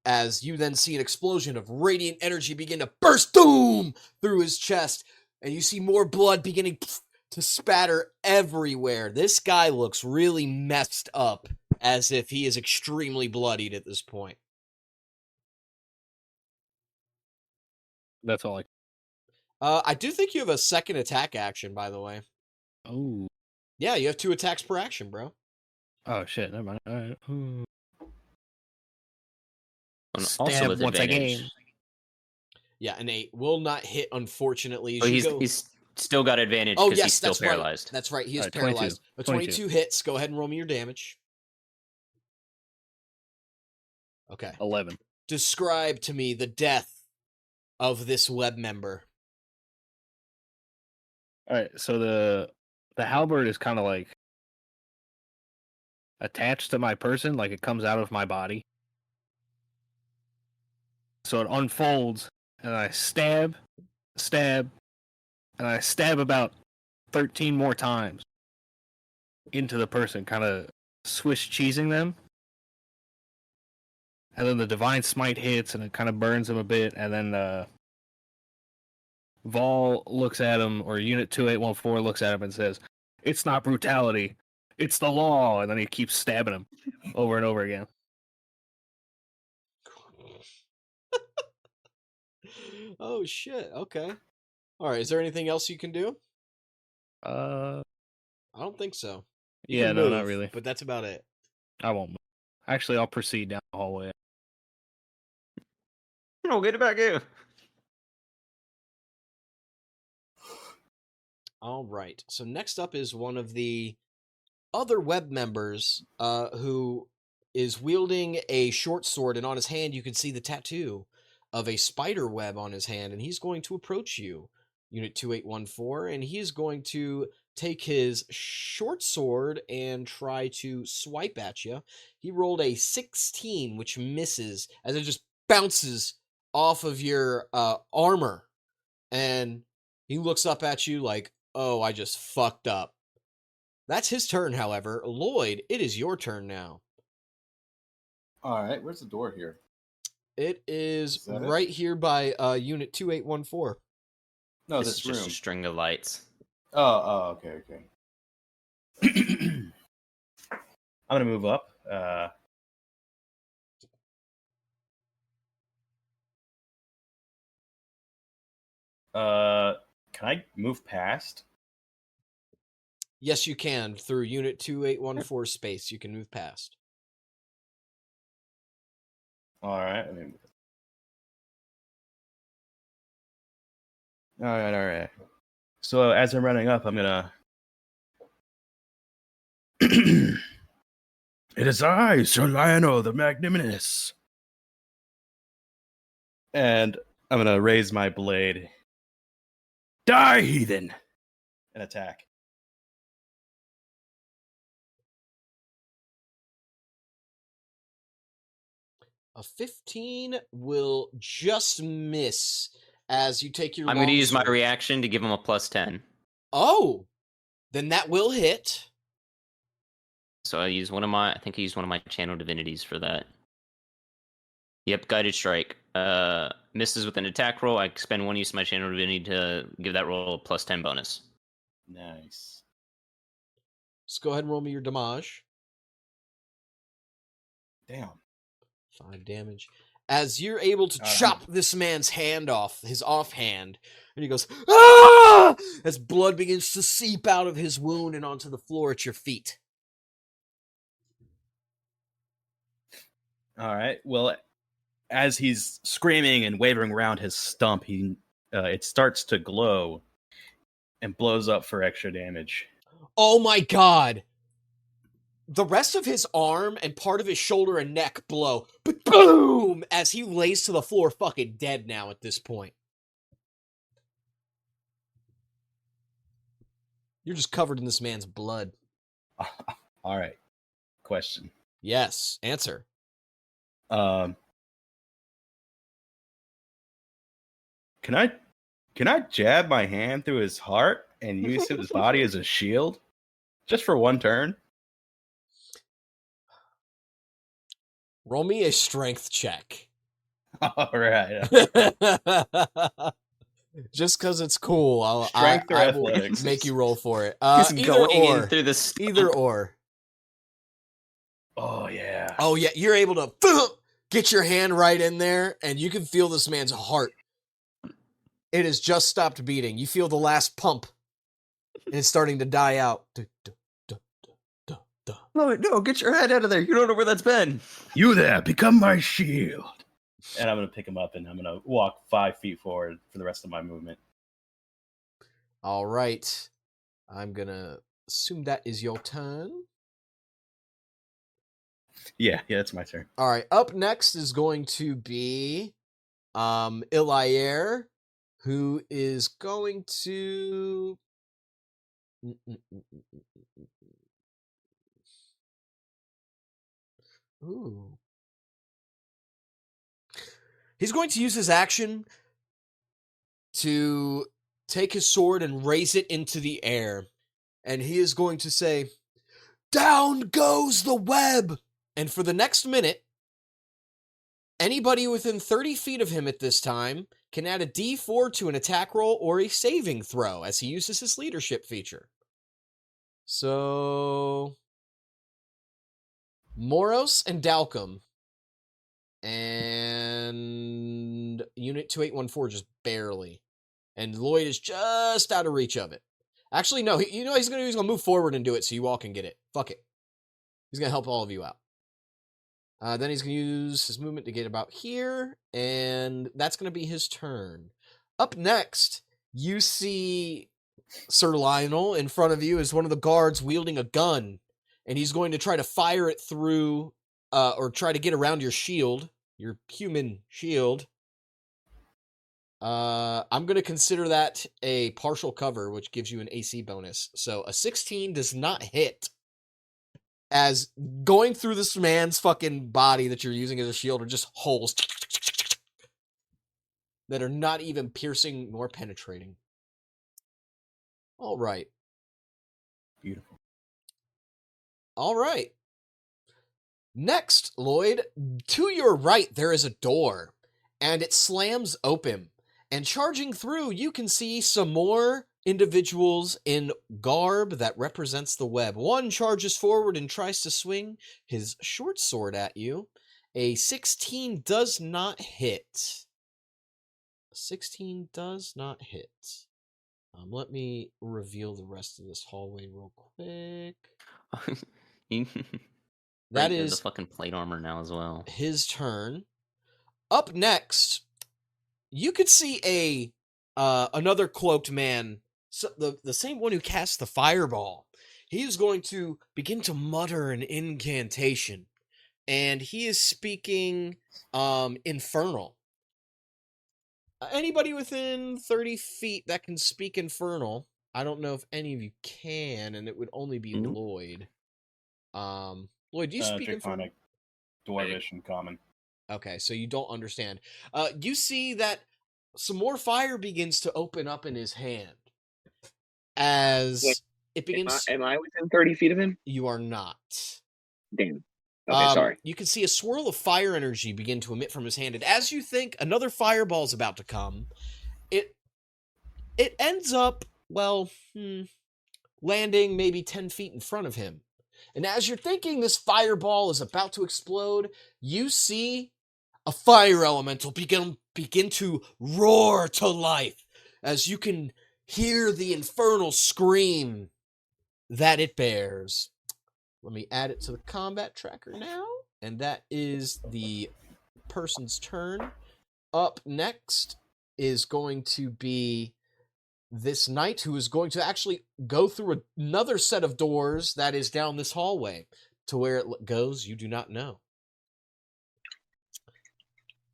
As you then see an explosion of radiant energy begin to burst through his chest, and you see more blood beginning to spatter everywhere. This guy looks really messed up, as if he is extremely bloodied at this point. That's all I do think you have a second attack action, by the way. Oh. Yeah, you have 2 attacks per action, bro. Oh, shit. Never mind. All right. Also with advantage. Yeah, an 8 will not hit, unfortunately. He's still got advantage because he's still paralyzed. Right. That's right. He is paralyzed. 22. A 22 hits. Go ahead and roll me your damage. Okay. 11. Describe to me the death of this web member. All right, so the halberd is kind of like attached to my person, like it comes out of my body. So it unfolds, and I stab, and I stab about 13 more times into the person, kind of Swiss cheesing them. And then the Divine Smite hits, and it kind of burns him a bit, and then Vol looks at him, or Unit 2814 looks at him and says, "It's not brutality, it's the law," and then he keeps stabbing him over and over again. Oh, shit. Okay. All right. Is there anything else you can do? I don't think so. You Yeah, can no, not move, really. But that's about it. I won't move. Actually, I'll proceed down the hallway. No, get it back here. All right. So next up is one of the other web members who is wielding a short sword, and on his hand you can see the tattoo of a spider web on his hand, and he's going to approach you, Unit 2814, and he is going to take his short sword and try to swipe at you. He rolled a 16, which misses as it just bounces off of your armor, and he looks up at you like, "Oh, I just fucked up." That's his turn, however. Lloyd, it is your turn now. All right, where's the door here? It is Is that it? right here by Unit 2814. No, This this is room. just a string of lights. Okay. I'm gonna move up. Can I move past? Yes, you can. Through Unit 2814 space, you can move past. All right. All right. So as I'm running up, I'm gonna. It is I, Sir Lionel the Magnanimous. And I'm gonna raise my blade. Die, heathen! And attack. A 15 will just miss as you take your I'm going to use my longsword. reaction to give him a +10. Oh! Then that will hit. So I use one of my, I think I used one of my channel divinities for that. Yep, guided strike. Misses with an attack roll. I spend one use of my channel divinity to give that roll a +10 bonus. Nice. So go ahead and roll me your damage. Damn. 5 damage. As you're able to chop this man's hand off, his offhand, and he goes, "Ah!" as blood begins to seep out of his wound and onto the floor at your feet. All right. Well, as he's screaming and wavering around his stump, it starts to glow and blows up for extra damage. Oh my god! The rest of his arm and part of his shoulder and neck blow. But boom! As he lays to the floor, fucking dead now at this point. You're just covered in this man's blood. All right. Question. Yes. Answer. Can I jab my hand through his heart and use his body as a shield? Just for one turn? Roll me a strength check. All right. Just because it's cool, I Strength or will athletics? make you roll for it. He's Either going or. in through the stump. Either or. Oh, yeah. Oh, yeah. You're able to get your hand right in there, and you can feel this man's heart. It has just stopped beating. You feel the last pump, and it's starting to die out. No, get your head out of there. You don't know where that's been. You there, become my shield. And I'm going to pick him up, and I'm going to walk 5 feet forward for the rest of my movement. All right. I'm going to assume that is your turn. Yeah, it's my turn. All right. Up next is going to be Ilayer, who is going to. Ooh. He's going to use his action to take his sword and raise it into the air. And he is going to say, "Down goes the web!" And for the next minute, anybody within 30 feet of him at this time can add a D4 to an attack roll or a saving throw as he uses his leadership feature. So, Moros and Dalcom and Unit 2814 just barely. And Lloyd is just out of reach of it. Actually, no, he's going to move forward and do it so you all can get it. Fuck it. He's going to help all of you out. Then he's going to use his movement to get about here, and that's going to be his turn. Up next, you see Sir Lionel in front of you is one of the guards wielding a gun, and he's going to try to fire it through, or try to get around your shield, your human shield. I'm going to consider that a partial cover, which gives you an AC bonus. So a 16 does not hit. As going through this man's fucking body that you're using as a shield are just holes that are not even piercing nor penetrating. All right. Beautiful. All right. Next, Lloyd, to your right, there is a door, and it slams open. And charging through, you can see some more individuals in garb that represents the web. One charges forward and tries to swing his short sword at you. A 16 does not hit. 16 does not hit. Let me reveal the rest of this hallway real quick. That is the fucking plate armor now as well. His turn. Up next, you could see another cloaked man. So the same one who cast the fireball. He is going to begin to mutter an incantation. And he is speaking Infernal. Anybody within 30 feet that can speak Infernal, I don't know if any of you can, and it would only be Lloyd. Lloyd, do you speak Infernal? Dwarvish, and Common. Okay, so you don't understand. You see that some more fire begins to open up in his hand. As it begins... Am I within 30 feet of him? You are not. Damn. Okay, sorry. You can see a swirl of fire energy begin to emit from his hand. And as you think another fireball is about to come, it ends up, landing maybe 10 feet in front of him. And as you're thinking this fireball is about to explode, you see a fire elemental begin to roar to life as you can hear the infernal scream that it bears. Let me add it to the combat tracker now, and that is the person's turn. Up next is going to be this knight who is going to actually go through another set of doors that is down this hallway. To where it goes, you do not know.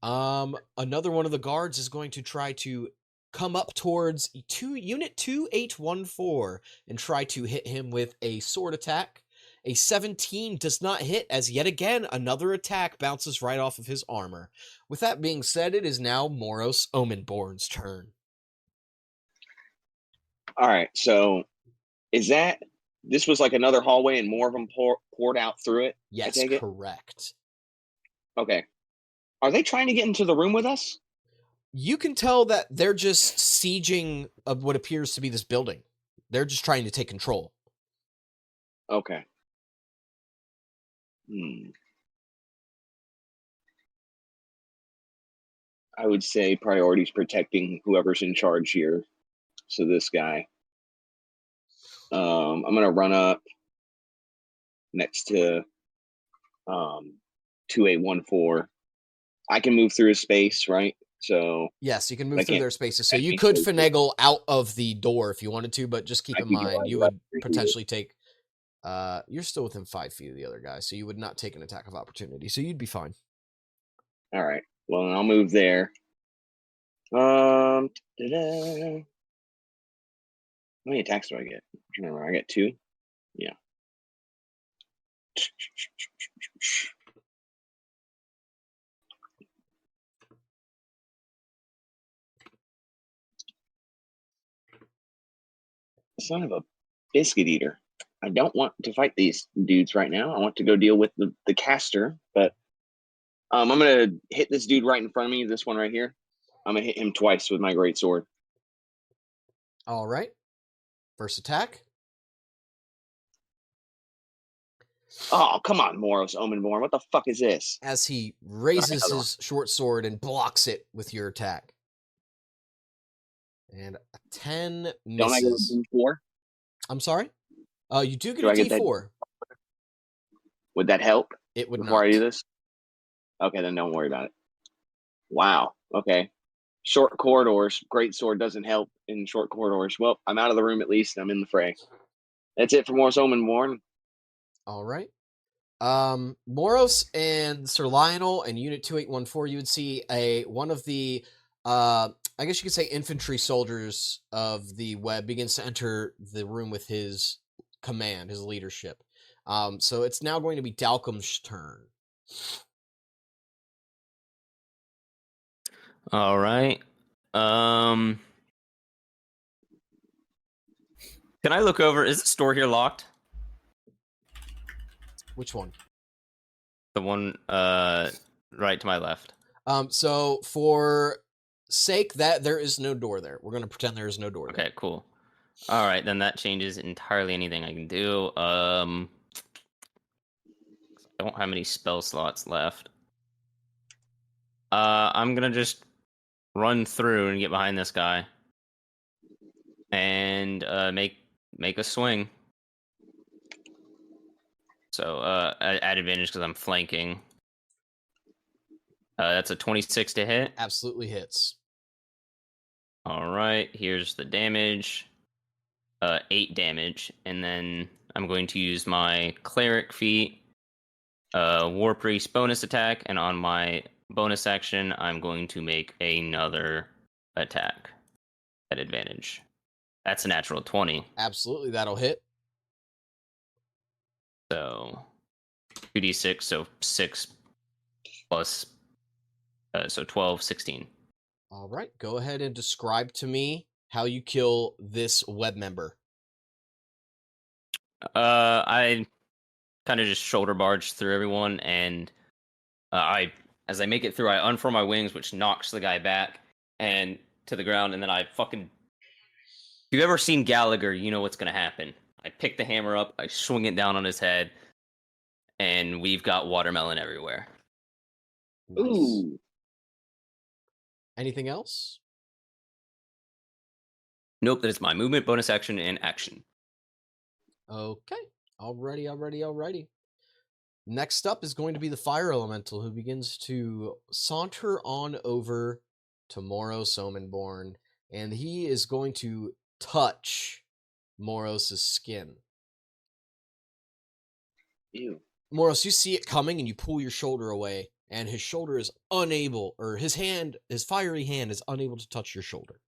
Another one of the guards is going to try to come up towards Unit 2814 and try to hit him with a sword attack. A 17 does not hit, as yet again another attack bounces right off of his armor. With that being said, it is now Moros Omenborn's turn. All right, so this was like another hallway and more of them poured out through it? Yes, correct. Okay. Are they trying to get into the room with us? You can tell that they're just sieging of what appears to be this building. They're just trying to take control. Okay. I would say priority's protecting whoever's in charge here. So this guy. I'm going to run up next to 2814. I can move through his space, right? So yes, you can move through their spaces. So you could finagle out of the door if you wanted to, but just keep in mind you would potentially take You're still within 5 feet of the other guy, so you would not take an attack of opportunity. So you'd be fine. All right. Well, then I'll move there. Ta-da. How many attacks do I get? I can't remember. I get 2. Yeah. Son of a biscuit eater. I don't want to fight these dudes right now. I want to go deal with the caster, but I'm gonna hit this dude right in front of me. This one right here. I'm gonna hit him twice with my great sword. All right. First attack. Oh, come on, Moros Omenborn. What the fuck is this? As he raises his short sword and blocks it with your attack. And a 10 misses. Don't I get a D4? I'm sorry? You do get Do a I get D4. Would that help It would before not. I do this? Okay, then don't worry about it. Wow. Okay. Short corridors. Great sword doesn't help in short corridors. Well, I'm out of the room at least. I'm in the fray. That's it for Moros Omenborn. All right. Moros and Sir Lionel and Unit 2814, you would see one of the I guess you could say infantry soldiers of the web begins to enter the room with his command, his leadership. So it's now going to be Dalcom's turn. All right. Can I look over? Is the store here locked? Which one? The one right to my left. So for sake that there is no door there. We're going to pretend there is no door there. Okay, cool. All right, then that changes entirely anything I can do. I don't have any spell slots left. I'm gonna just run through and get behind this guy and make a swing. So at advantage because I'm flanking. That's a 26 to hit. Absolutely hits. All right, here's the damage. 8 damage, and then I'm going to use my cleric feat, war priest bonus attack, and on my bonus action, I'm going to make another attack at advantage. That's a natural 20. Absolutely, that'll hit. So 2d6, so 6 plus, so 12, 16. All right, go ahead and describe to me how you kill this web member. I kind of just shoulder barge through everyone, and as I make it through, I unfurl my wings, which knocks the guy back and to the ground, and then I fucking... If you've ever seen Gallagher, you know what's gonna happen. I pick the hammer up, I swing it down on his head, and we've got watermelon everywhere. Nice. Ooh. Anything else? Nope, that is my movement, bonus action, and action. Okay. Alrighty. Next up is going to be the fire elemental, who begins to saunter on over to Moros Omenborn, and he is going to touch Moros' skin. Ew. Moros, you see it coming and you pull your shoulder away, and his shoulder is unable, or his fiery hand is unable to touch your shoulder.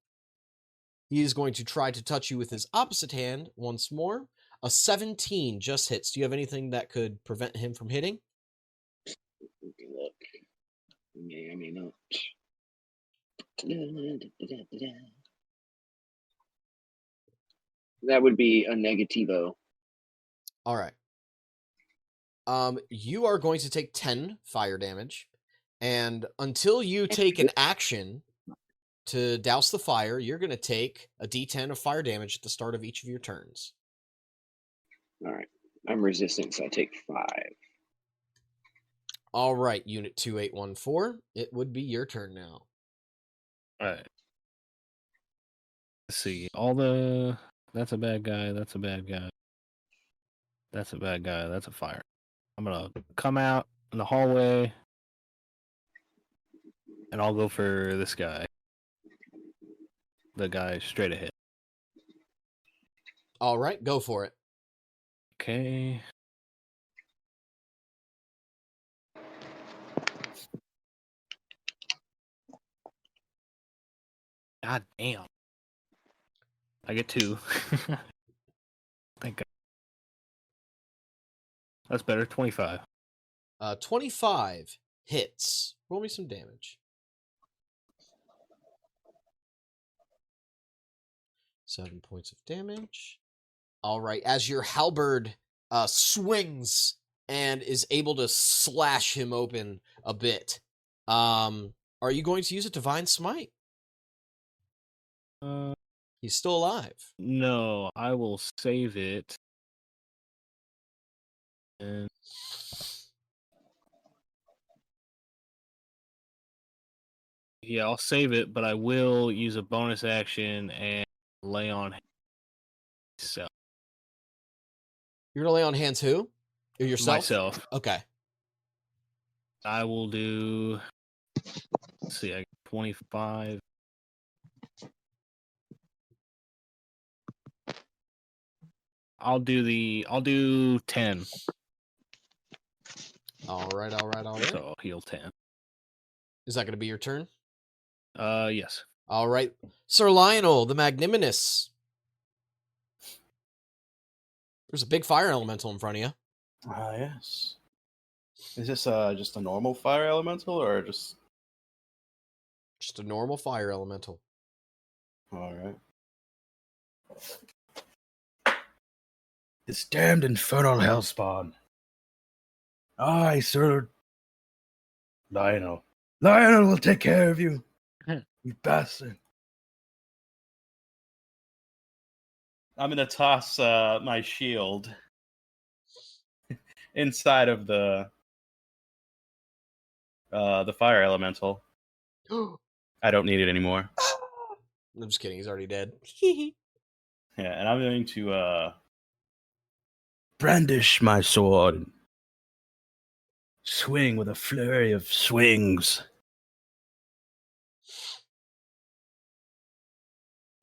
He is going to try to touch you with his opposite hand once more. A 17 just hits. Do you have anything that could prevent him from hitting? Look. I may not. That would be a negativo. All right. You are going to take 10 fire damage, and until you take an action to douse the fire, you're going to take a d10 of fire damage at the start of each of your turns. All right. I'm resistant, so I take 5. All right, Unit 2814, it would be your turn now. All right. Let's see. That's a bad guy. That's a bad guy. That's a bad guy. That's a fire. I'm going to come out in the hallway, and I'll go for this guy. The guy straight ahead. All right, go for it. Okay. God damn. I get 2. Thank God. That's better. 25. 25 hits. Roll me some damage. 7 points of damage. All right, as your halberd swings and is able to slash him open a bit, are you going to use a divine smite? He's still alive. No, I will save it. And yeah, I'll save it, but I will use a bonus action and lay on myself. You're gonna lay on hands who? Or yourself? Myself. Okay. I will do. Let's see, I got 25. I'll do 10. All right. So I'll heal 10. Is that gonna be your turn? Yes. All right. Sir Lionel, the Magnanimous. There's a big fire elemental in front of you. Ah, yes. Is this just a normal fire elemental or just... Just a normal fire elemental. Alright. This damned infernal hellspawn. Aye, Sir Lionel. Lionel will take care of you. You bastard. I'm gonna toss my shield inside of the fire elemental. I don't need it anymore. I'm just kidding. He's already dead. Yeah, and I'm going to brandish my sword and swing with a flurry of swings.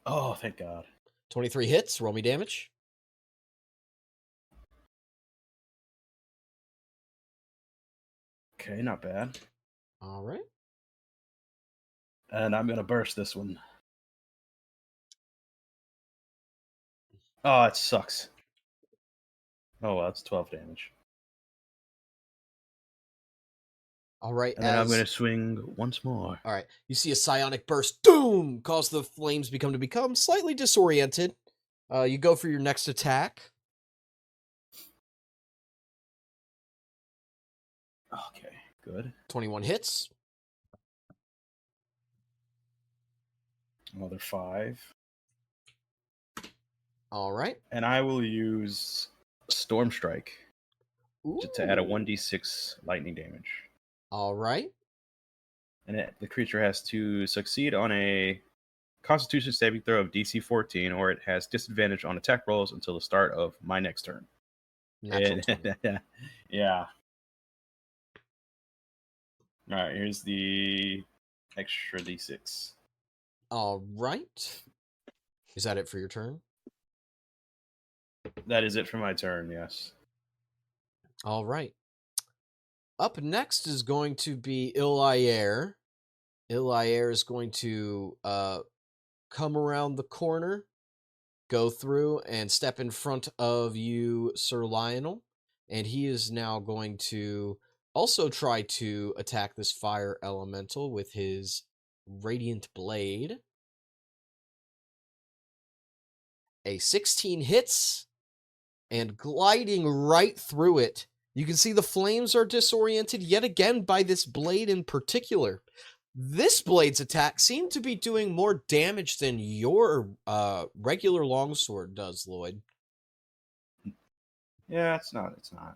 Oh, thank God. 23 hits. Roll me damage. Okay, not bad. All right. And I'm going to burst this one. Oh, it sucks. Oh, well, that's 12 damage. All right. And then I'm going to swing once more. All right. You see a psionic burst, boom, cause the flames to become slightly disoriented. You go for your next attack. Okay, good. 21 hits. Another 5. All right. And I will use Storm Strike to add a 1d6 lightning damage. All right. And the creature has to succeed on a Constitution saving throw of DC 14, or it has disadvantage on attack rolls until the start of my next turn. Natural 20. Yeah. All right, here's the extra d6. All right. Is that it for your turn? That is it for my turn, yes. All right. Up next is going to be Ilaire. Ilaire is going to come around the corner, go through, and step in front of you, Sir Lionel. And he is now going to also try to attack this fire elemental with his Radiant Blade. A 16 hits, and gliding right through it. You can see the flames are disoriented yet again by this blade in particular. This blade's attack seemed to be doing more damage than your regular longsword does, Lloyd. Yeah, it's not. It's not.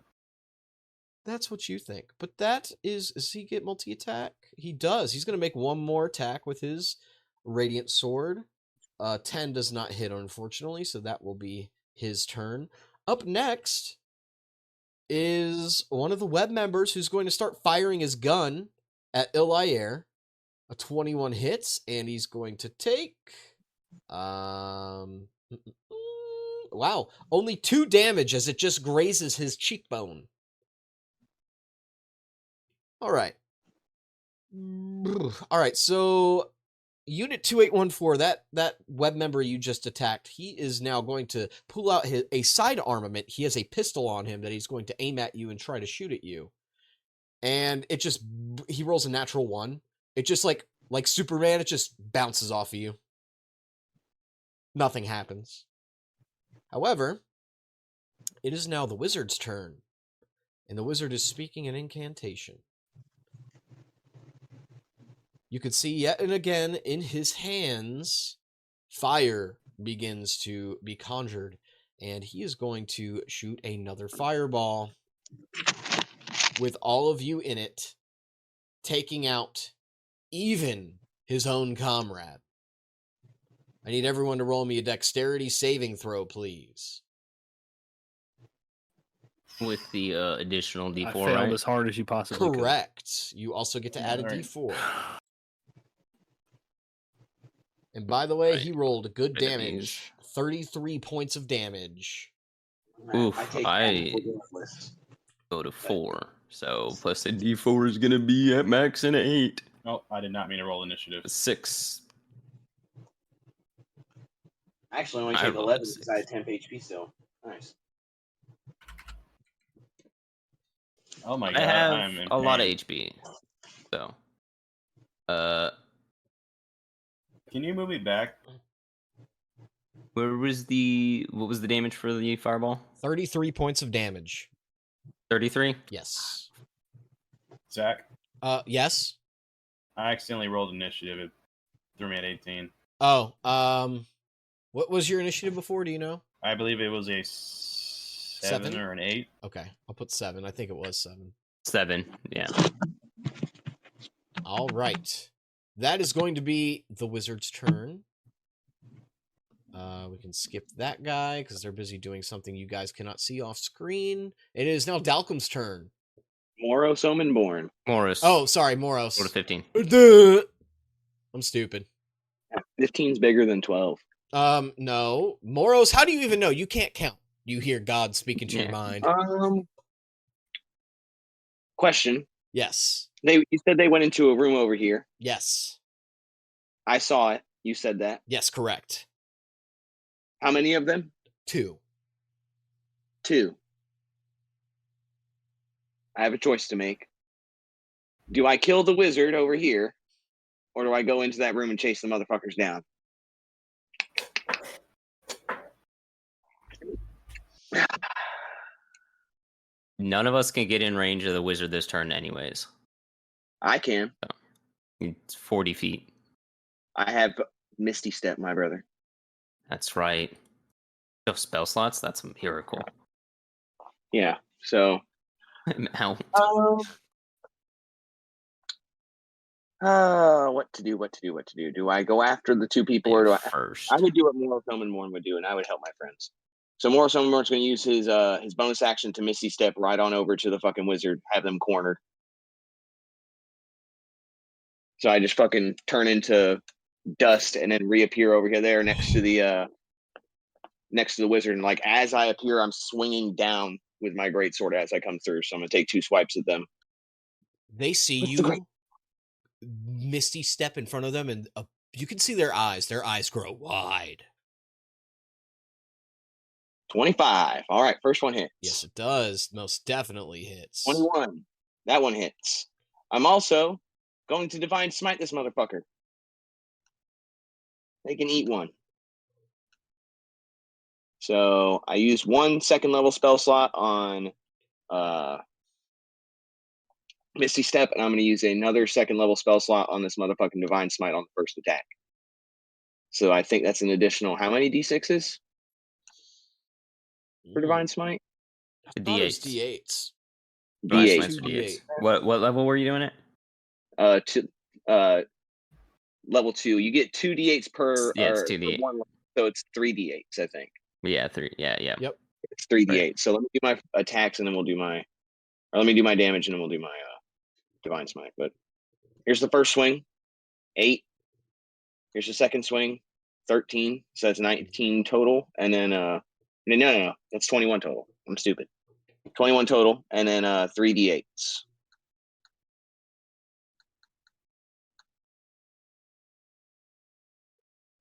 That's what you think. But that is... Does he get multi-attack? He does. He's going to make one more attack with his Radiant Sword. 10 does not hit, unfortunately, so that will be his turn. Up next is one of the web members who's going to start firing his gun at Ilaire. A 21 hits, and he's going to take wow, only 2 damage as it just grazes his cheekbone. All right. All right, so Unit 2814, that web member you just attacked, he is now going to pull out a side armament. He has a pistol on him that he's going to aim at you and try to shoot at you. And he rolls a natural 1. It just like Superman, it just bounces off of you. Nothing happens. However, it is now the wizard's turn. And the wizard is speaking an incantation. You can see yet and again in his hands, fire begins to be conjured, and he is going to shoot another fireball with all of you in it, taking out even his own comrade. I need everyone to roll me a dexterity saving throw, please. With the additional D4, I failed right? as hard as you possibly could. Correct. You also get to add a Alright. D4. And by the way, Right. he rolled a good Bit of damage. 33 points of damage. Oof, take I- that worthless. Go to 4. So plus a D4 is going to be at max an 8. Oh, I did not mean to roll initiative. 6. Actually, I only I take rolled 11 a because six. I had temp HP still. Nice. Oh my I god, have I'm in a lot of pain. HP. So, Can you move me back? what was the damage for the fireball? 33 points of damage. 33? Yes. Zach? Yes. I accidentally rolled initiative. It threw me at 18. Oh, what was your initiative before? Do you know? I believe it was a 7 7? or an 8. Okay, I'll put 7. I think it was 7. 7, yeah. All right. That is going to be the wizard's turn. We can skip that guy because they're busy doing something you guys cannot see off screen. It is now Dalcom's turn. Moros Omenborn. Morris. Oh, sorry, Moros. Go to 15. Duh. I'm stupid. 15's bigger than 12. No. Moros, how do you even know? You can't count. You hear God speaking to your Yeah. mind. Question. Yes. You said they went into a room over here. Yes. I saw it. You said that. Yes, correct. How many of them? 2. 2. I have a choice to make. Do I kill the wizard over here, or do I go into that room and chase the motherfuckers down? None of us can get in range of the wizard this turn anyways. I can. It's 40 feet. I have Misty Step, my brother. That's right. You have spell slots? That's a miracle. Yeah. So. Ow. What to do? Do I go after the 2 people, or do I? First. I would do what Moros Omenborn would do, and I would help my friends. So Moros Omenborn's going to use his bonus action to Misty Step right on over to the fucking wizard, have them cornered. So I just fucking turn into dust and then reappear over here, there next to the wizard. And like as I appear, I'm swinging down with my greatsword as I come through. So I'm gonna take 2 swipes at them. They see What's the you misty step in front of them, and you can see their eyes. Their eyes grow wide. 25. All right, first one hits. Yes, it does. Most definitely hits. 21. That one hits. I'm also going to divine smite this motherfucker. They can eat one. So I used 1 second level spell slot on Misty Step, and I'm going to use another second level spell slot on this motherfucking divine smite on the first attack. So I think that's an additional how many d6s for divine smite? I thought it was D8s. D8s. Divine D8. Smite's Two D8s. D8. What level were you doing it? Level 2. You get 2 d8s per. Yeah, it's or 2d8. per 1 level, so it's 3 d8s, I think. Yeah, 3. Yeah. Yep. It's 3 d8s. So let me do my attacks, and then we'll do my. Or let me do my damage, and then we'll do my divine smite. But here's the first swing, 8. Here's the second swing, 13. So that's 19 total, and then No. That's 21 total. I'm stupid. 21 total, and then 3d8s.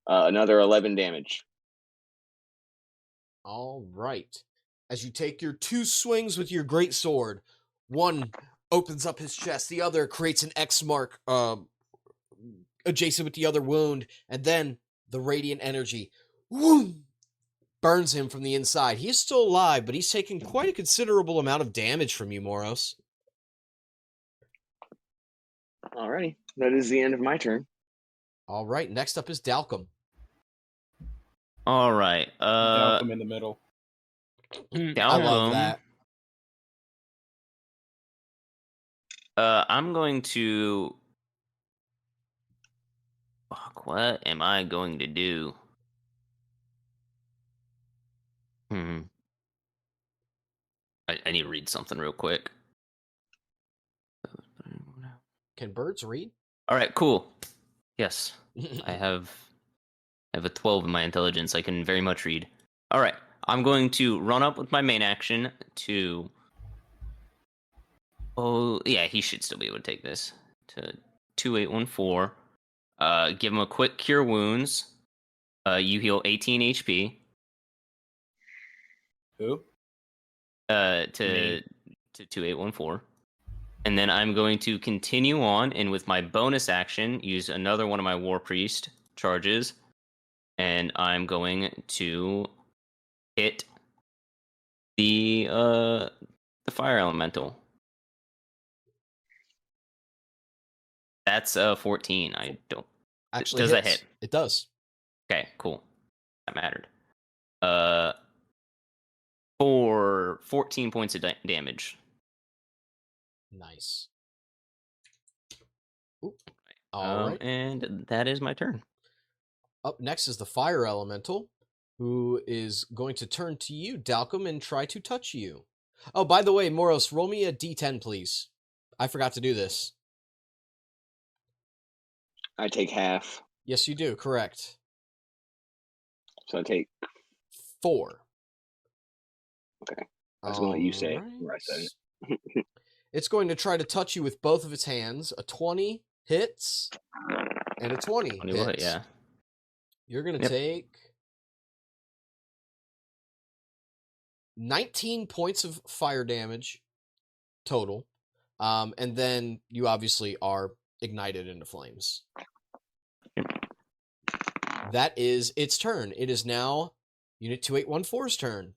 Another 11 damage. All right. As you take your 2 swings with your great sword, one opens up his chest, the other creates an X mark adjacent with the other wound, and then the radiant energy burns him from the inside. He is still alive, but he's taking quite a considerable amount of damage from you, Moros. Alrighty. That is the end of my turn. All right. Next up is Dalcom. All right. Malcolm in the middle. I love that. I'm going to. Fuck, what am I going to do? I need to read something real quick. Can birds read? All right, cool. Yes, I have a 12 in my intelligence. I can very much read. All right, I'm going to run up with my main action to. Oh yeah, he should still be able to take this to 2814. Give him a quick cure wounds. You heal 18 HP. Who? To 2814. And then I'm going to continue on, and with my bonus action, use another one of my War Priest charges, and I'm going to hit the Fire Elemental. That's 14. I don't. Actually, does hits. that hit? It does. Okay, cool. That mattered. For 14 points of damage. Nice. Oop. All right. And that is my turn. Up next is the Fire Elemental, who is going to turn to you, Dalcom, and try to touch you. Oh, by the way, Moros, roll me a d10, please. I forgot to do this. I take half. Yes, you do. Correct. So I take 4. Okay. I was going to let you say it where I said it. It's going to try to touch you with both of its hands. A 20 hits, and a 20 hits. What? Yeah. You're going to take 19 points of fire damage total. And then you obviously are ignited into flames. That is its turn. It is now Unit 2814's turn.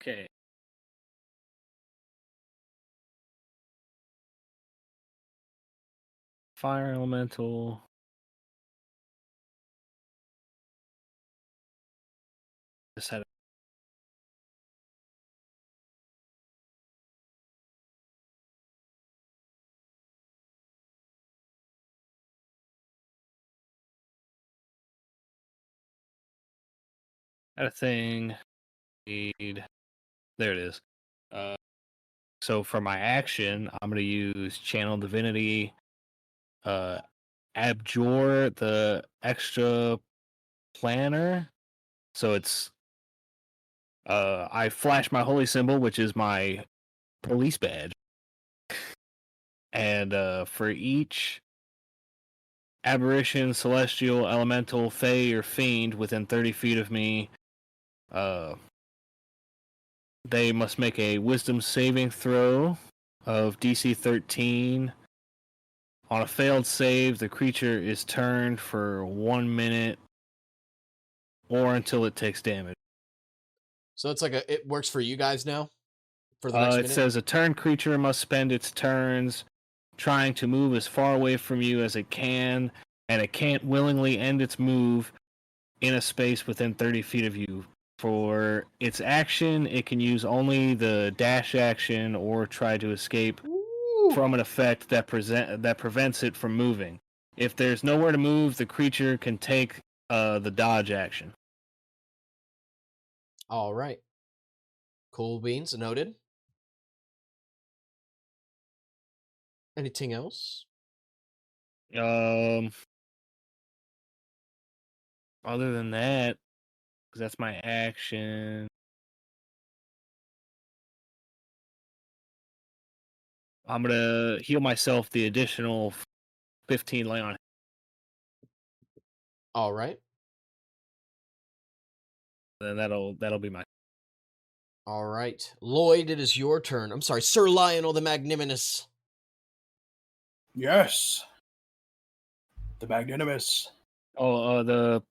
Okay. Fire Elemental. Just had a thing. There it is. So for my action, I'm going to use Channel Divinity, Abjure the extra planner. So it's I flash my holy symbol, which is my police badge. And for each aberration, celestial, elemental, fey, or fiend within 30 feet of me, they must make a wisdom saving throw of DC 13. On a failed save, the creature is turned for 1 minute or until it takes damage. So it's like it works for you guys now? For the next minute? It says a turned creature must spend its turns trying to move as far away from you as it can, and it can't willingly end its move in a space within 30 feet of you. For its action, it can use only the dash action or try to escape from an effect that prevents it from moving. If there's nowhere to move, the creature can take the dodge action. All right. Cool beans, noted. Anything else? Other than that, because that's my action. I'm gonna heal myself the additional 15 lay on. All right. Then that'll be my. All right. Lloyd, it is your turn. I'm sorry, Sir Lionel the Magnanimous. Yes. The Magnanimous. Oh, the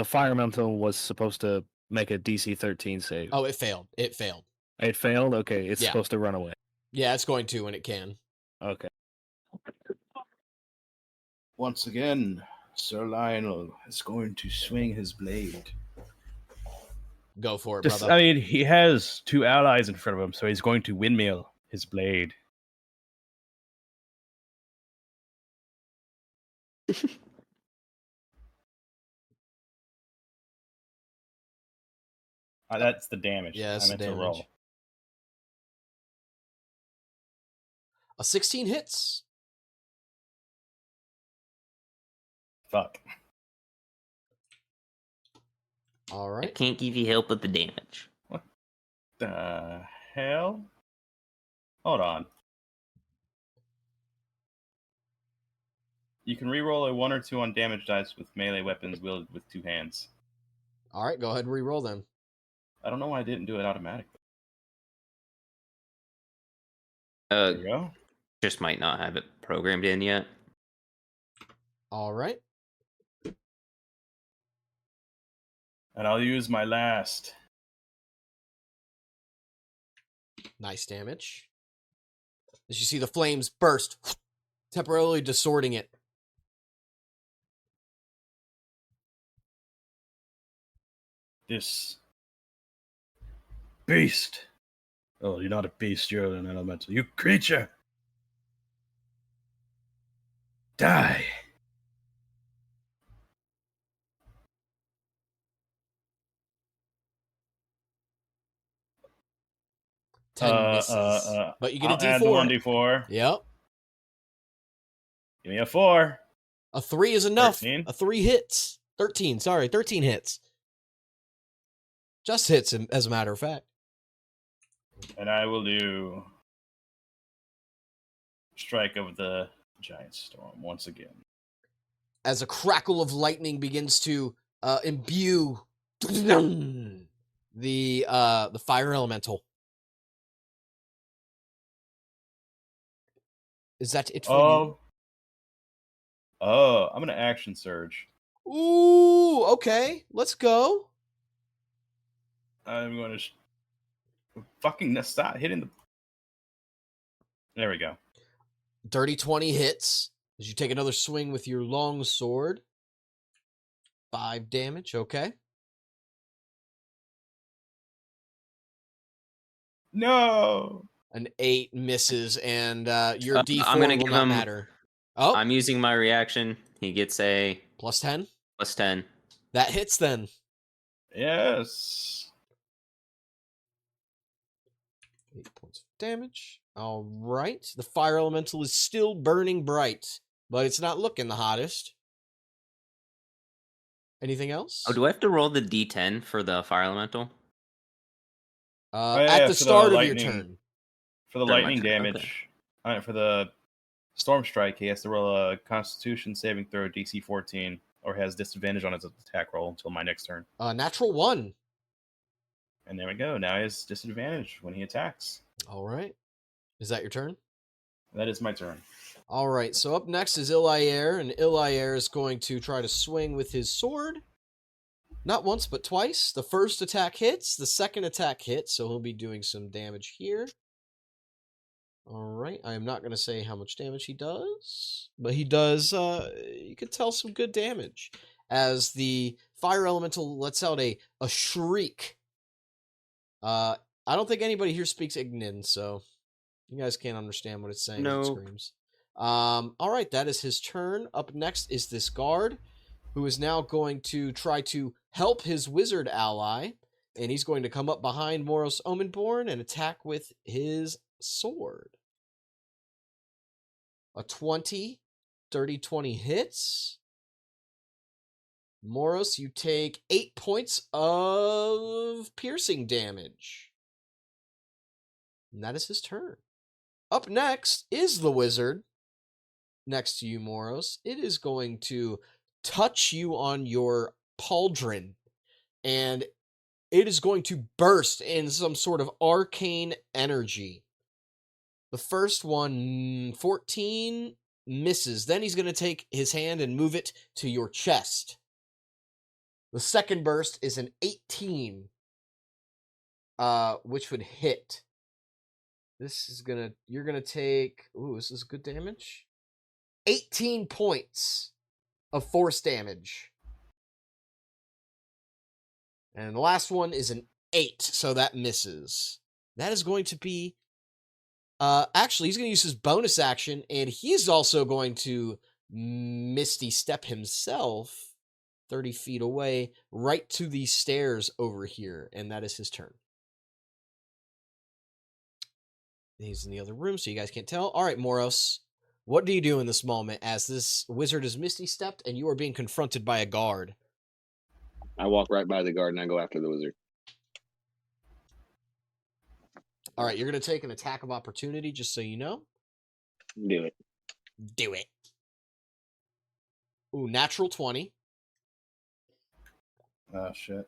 fire elemental was supposed to make a DC 13 save. Oh, it failed. It failed. It failed. Okay, it's Yeah. supposed to run away. Yeah, it's going to when it can. Okay. Once again, Sir Lionel is going to swing his blade. Go for it, Just, brother. I mean, he has two allies in front of him, so he's going to windmill his blade. That's the damage. Yeah, that's I meant the to damage. roll. A 16 hits. Fuck. All I right. can't give you help with the damage. What the hell? Hold on. You can reroll a 1 or 2 on damage dice with melee weapons wielded with 2 hands. All right, go ahead and re-roll them. I don't know why I didn't do it automatically. There you go. Just might not have it programmed in yet. All right. And I'll use my last. Nice damage. As you see the flames burst, temporarily distorting it. This beast. Oh, you're not a beast, you're an elemental. You creature! Die! Ten misses. But you get a I'll add the D4. 1d4. Yep. Give me a 4. A 3 is enough. 13. A 3 hits. 13, sorry. 13 hits. Just hits, as a matter of fact. And I will do Strike of the Giant Storm once again. As a crackle of lightning begins to imbue the fire elemental. Is that it for Oh, I'm gonna action surge. you? Ooh, okay. Let's go. I'm going to fucking stop hitting the. There we go. Dirty 20 hits. As you take another swing with your long sword. 5 damage, okay. No. An 8 misses, and your D4 I'm gonna will give not him- matter. Oh, I'm using my reaction. He gets a plus 10? plus 10. That hits then. Yes. 8 points of damage. All right. The fire elemental is still burning bright, but it's not looking the hottest. Anything else? Oh, do I have to roll the d10 for the fire elemental? yeah, at the for the start of your lightning. turn. For the During my lightning turn, damage, for the Storm Strike, he has to roll a Constitution saving throw DC 14, or has disadvantage on his attack roll until my next turn. Natural 1. And there we go. Now he has disadvantage when he attacks. All right. Is that your turn? That is my turn. All right. So up next is Ilair, and Ilair is going to try to swing with his sword. Not once, but twice. The first attack hits. The second attack hits, so he'll be doing some damage here. All right. I am not going to say how much damage he does, but he does, you can tell, some good damage. As the fire elemental lets out a shriek. I don't think anybody here speaks Ignin, so you guys can't understand what it's saying when it No. screams. All right, that is his turn. Up next is this guard, who is now going to try to help his wizard ally, and he's going to come up behind Moros Omenborn and attack with his sword. A 20, dirty 20 hits. Moros, you take 8 points of piercing damage. And that is his turn. Up next is the wizard. Next to you, Moros. It is going to touch you on your pauldron, and it is going to burst in some sort of arcane energy. The first one, 14, misses. Then he's going to take his hand and move it to your chest. The second burst is an 18, which would hit. You're gonna take, this is good damage. 18 points of force damage. And the last one is an 8, so that misses. That is going to be, actually, he's going to use his bonus action, and he's also going to Misty Step himself 30 feet away, right to these stairs over here, and that is his turn. He's in the other room, so you guys can't tell. All right, Moros, what do you do in this moment as this wizard is Misty Stepped and you are being confronted by a guard? I walk right by the guard and I go after the wizard. All right, you're going to take an attack of opportunity, just so you know. Do it. Do it. Ooh, natural 20. Oh, shit.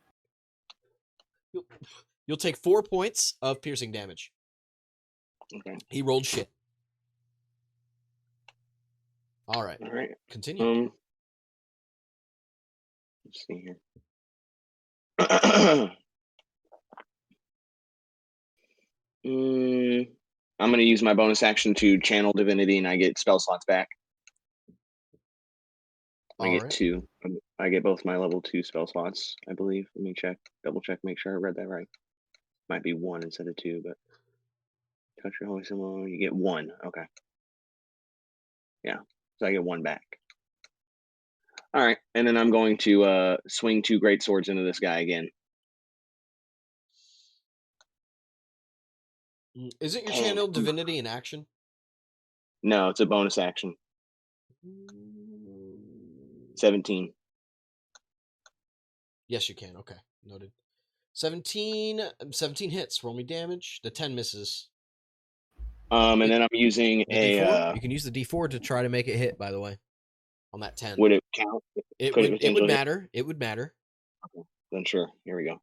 You'll take 4 points of piercing damage. Okay. He rolled shit. All right. All right. Continue. Let's see here. I'm going to use my bonus action to channel divinity, and I get spell slots back. I get 2. I get both my level 2 spell slots, I believe. Let me double check, make sure I read that right. Might be 1 instead of 2, but touch your holy symbol, you get 1. Okay. Yeah, so I get 1 back. All right, and then I'm going to swing 2 great swords into this guy again. Isn't your channel divinity in action? No, it's a bonus action. 17. Yes, you can. Okay, noted. 17 hits. Roll me damage. The 10 misses. And then I'm using D4? You can use the D4 to try to make it hit, by the way, on that 10. Would it count? It would matter. It would matter. Okay. Then sure. Here we go.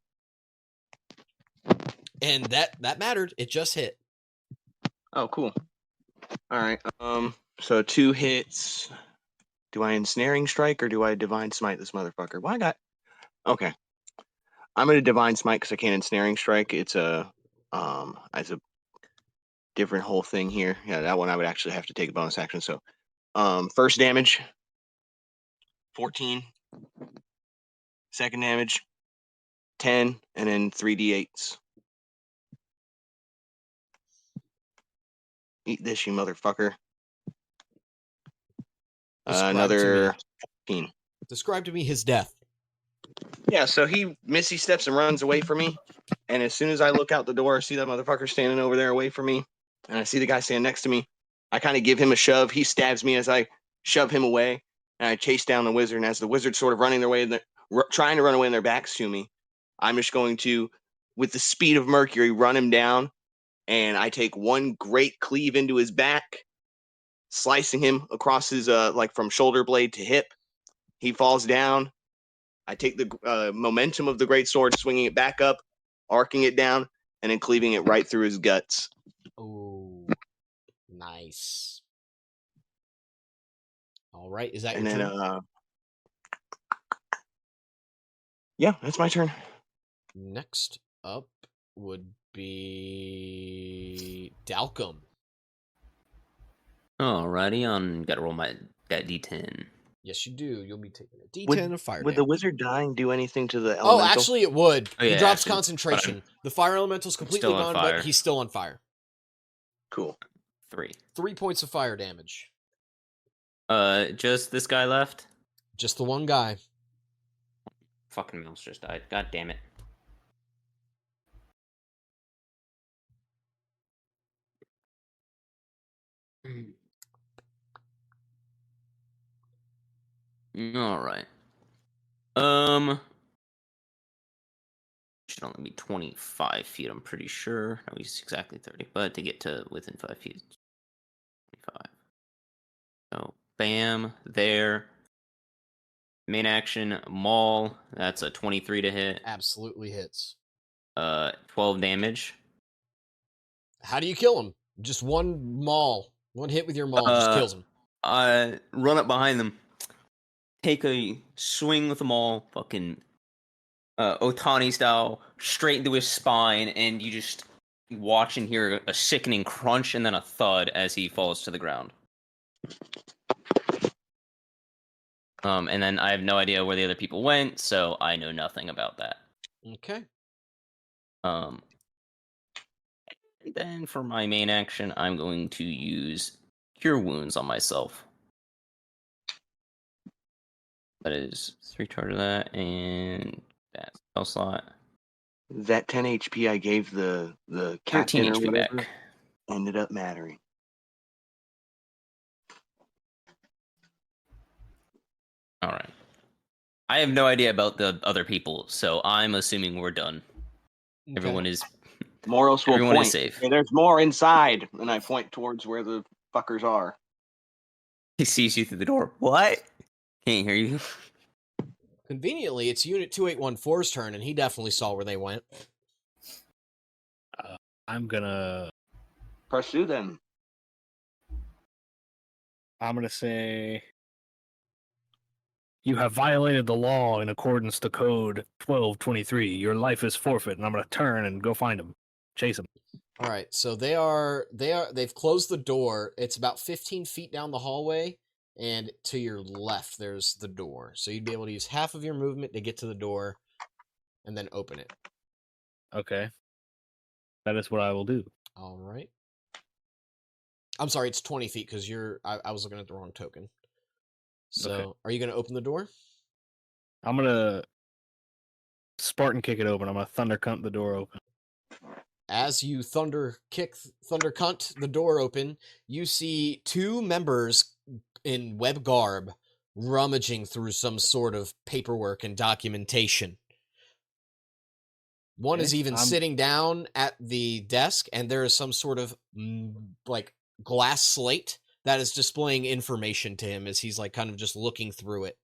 And that mattered. It just hit. Oh, cool. All right. So 2 hits. Do I ensnaring strike or do I divine smite this motherfucker? Well, okay. I'm gonna divine smite because I can't ensnaring strike. It's a different whole thing here. Yeah, that one I would actually have to take a bonus action. So, first damage, 14. Second damage, 10, and then 3d8s. Eat this, you motherfucker. Another 14. Describe to me his death. Yeah, so he Missy steps and runs away from me. And as soon as I look out the door, I see that motherfucker standing over there away from me. And I see the guy standing next to me. I kind of give him a shove. He stabs me as I shove him away. And I chase down the wizard. And as the wizard's sort of running their way, trying to run away in their backs to me, I'm just going to, with the speed of Mercury, run him down. And I take 1 great cleave into his back, slicing him across his, from shoulder blade to hip. He falls down. I take the momentum of the great sword, swinging it back up, arcing it down, and then cleaving it right through his guts. Oh, nice. All right, is that your turn? Yeah, that's my turn. Next up would be Dalcum. Alrighty, gotta roll that D10. Yes, you do. You'll be taking a D10 of fire damage. Would the wizard dying do anything to the elemental? Oh, actually, it would. Oh, yeah, he drops actually, concentration. The fire elemental's completely gone, but he's still on fire. Cool. 3. 3 points of fire damage. Just this guy left? Just the one guy. Fucking mouse just died. God damn it. All right. Should only be 25 feet, I'm pretty sure. No, he's exactly 30, but to get to within 5 feet, So, bam, there. Main action, maul. That's a 23 to hit. Absolutely hits. 12 damage. How do you kill him? Just one maul. One hit with your maul just kills him. Run up behind them. Take a swing with the maul. Fucking Otani style. Straight into his spine. And you just watch and hear a sickening crunch and then a thud as he falls to the ground. And then I have no idea where the other people went, so I know nothing about that. Okay. Then for my main action, I'm going to use Cure Wounds on myself. That is 3 charge of that, and that spell slot. That 10 HP I gave the 13 captain or HP whatever back. ended up mattering. All right. I have no idea about the other people, so I'm assuming we're done. Okay. Everyone is Moros will everyone point. is safe. Hey, there's more inside, and I point towards where the fuckers are. He sees you through the door. What? Can't hear you. Conveniently, it's Unit 2814's turn, and he definitely saw where they went. I'm gonna Pursue them. say you have violated the law in accordance to code 1223. Your life is forfeit, and I'm gonna turn and go find him. Chase him. All right, so they've closed the door. It's about 15 feet down the hallway, and to your left there's the door. So you'd be able to use half of your movement to get to the door and then open it. Okay. That is what I will do. All right. I'm sorry, it's 20 feet because I was looking at the wrong token. So, Okay. Are you going to open the door? I'm gonna Spartan kick it open. I'm gonna thunder cunt the door open. As you thunder cunt the door open, you see 2 members in web garb rummaging through some sort of paperwork and documentation. One is even sitting down at the desk, and there is some sort of like glass slate that is displaying information to him as he's like kind of just looking through it.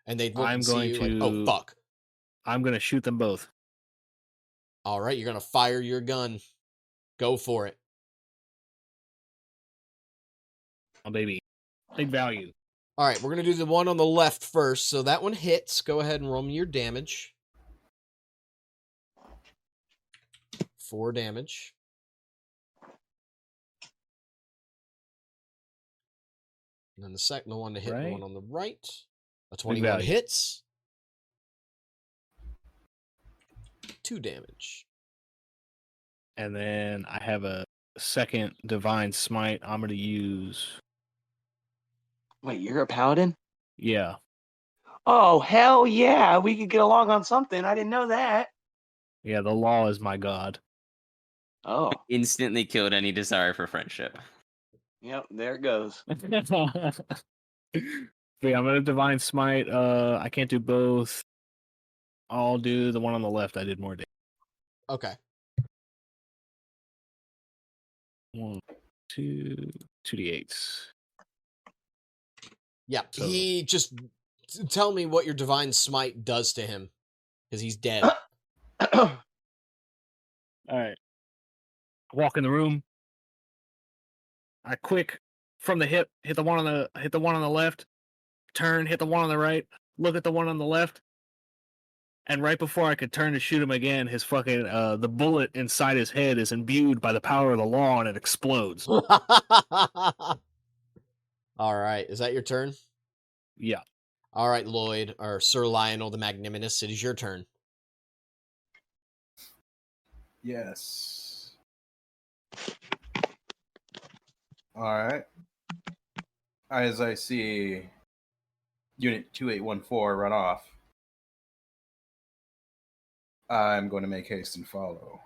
And they look and see you like, oh fuck. I'm gonna shoot them both. All right, you're gonna fire your gun. Go for it. Oh baby, big value. All right, we're gonna do the one on the left first. So that one hits. Go ahead and roll me your damage. 4 damage. And then the one to hit, the one on the right. A 21 hits. 2 damage. And then I have a second divine smite. I'm gonna use. Wait, you're a paladin? Yeah. Oh, hell yeah. We could get along on something. I didn't know that. Yeah, the law is my god. Oh. Instantly killed any desire for friendship. Yep, there it goes. But yeah, I'm gonna divine smite. I can't do both. I'll do the one on the left. I did more damage. Okay. 1, 2, 2d8s. Yeah, So- he just tell me what your divine smite does to him, because he's dead. All right. I walk in the room. I quick from the hip, hit the one on the left, turn, hit the one on the right, look at the one on the left, and right before I could turn to shoot him again, his fucking the bullet inside his head is imbued by the power of the law and it explodes. All right, is that your turn? Yeah. All right, Lloyd, or Sir Lionel the Magnanimous, it is your turn. Yes. All right. As I see Unit 2814 run off, I'm going to make haste and follow.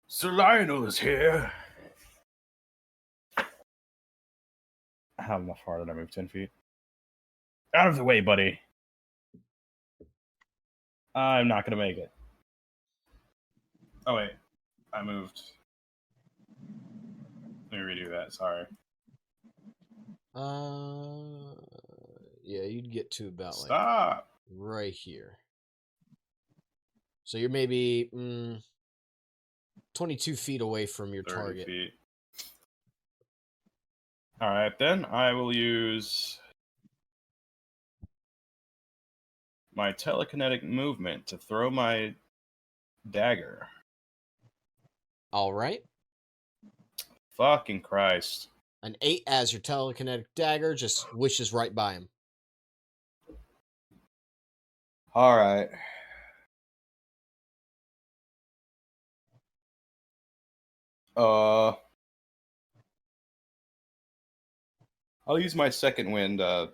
Sir Lionel is here. How far did I move? 10 feet? Out of the way, buddy. I'm not going to make it. Oh, wait. I moved Let me redo that. Sorry. Yeah, you'd get to about like Stop. right here. So you're maybe 22 feet away from your 30 target. feet. All right, then I will use my telekinetic movement to throw my dagger. All right. Fucking Christ. An 8 as your telekinetic dagger just wishes right by him. All right. I'll use my second wind to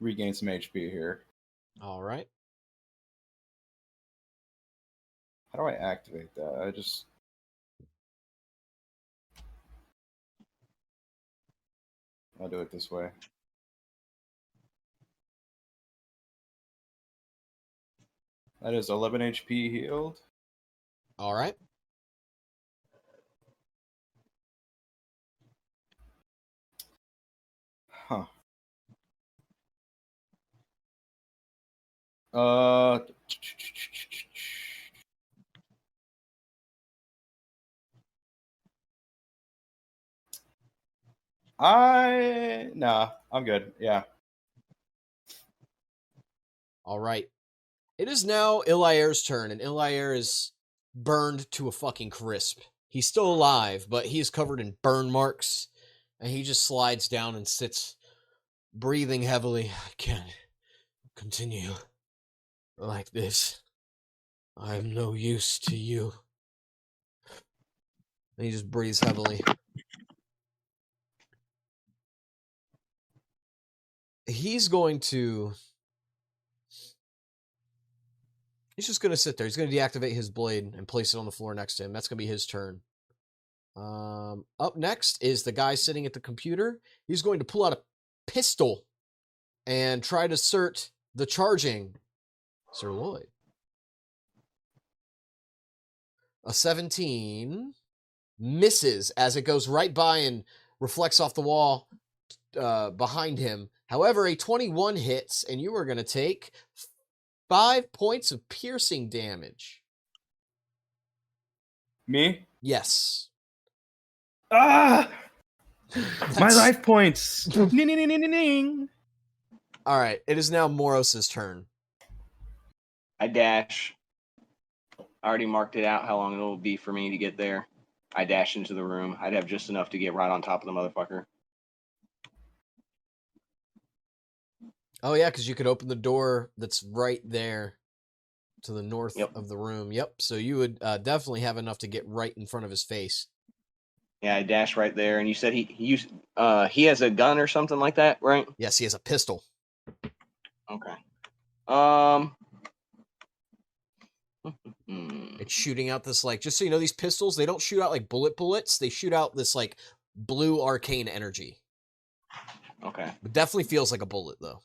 regain some HP here. All right. How do I activate that? I'll do it this way. That is 11 HP healed. All right. Huh. Uh. Nah, I'm good. Yeah. All right. It is now Ilair's turn, and Ilair is burned to a fucking crisp. He's still alive, but he's covered in burn marks, and he just slides down and sits, breathing heavily. I can't continue like this. I'm no use to you. And he just breathes heavily. He's just going to sit there. He's going to deactivate his blade and place it on the floor next to him. That's going to be his turn. Up next is the guy sitting at the computer. He's going to pull out a pistol and try to assert the charging Sir Lloyd. A 17 misses as it goes right by and reflects off the wall behind him. However, a 21 hits, and you are going to take 5 points of piercing damage. Me? Yes. Ah! My That's- life points. Ning, ning, ning, ning, ning. All right, it is now Moros' turn. I dash. I already marked it out how long it'll be for me to get there. I dash into the room. I'd have just enough to get right on top of the motherfucker. Oh, yeah, because you could open the door that's right there to the north of the room. Yep, so you would definitely have enough to get right in front of his face. Yeah, I dash right there. And you said he has a gun or something like that, right? Yes, he has a pistol. Okay. It's shooting out this, like, just so you know, these pistols, they don't shoot out like bullets. They shoot out this, like, blue arcane energy. Okay. It definitely feels like a bullet, though.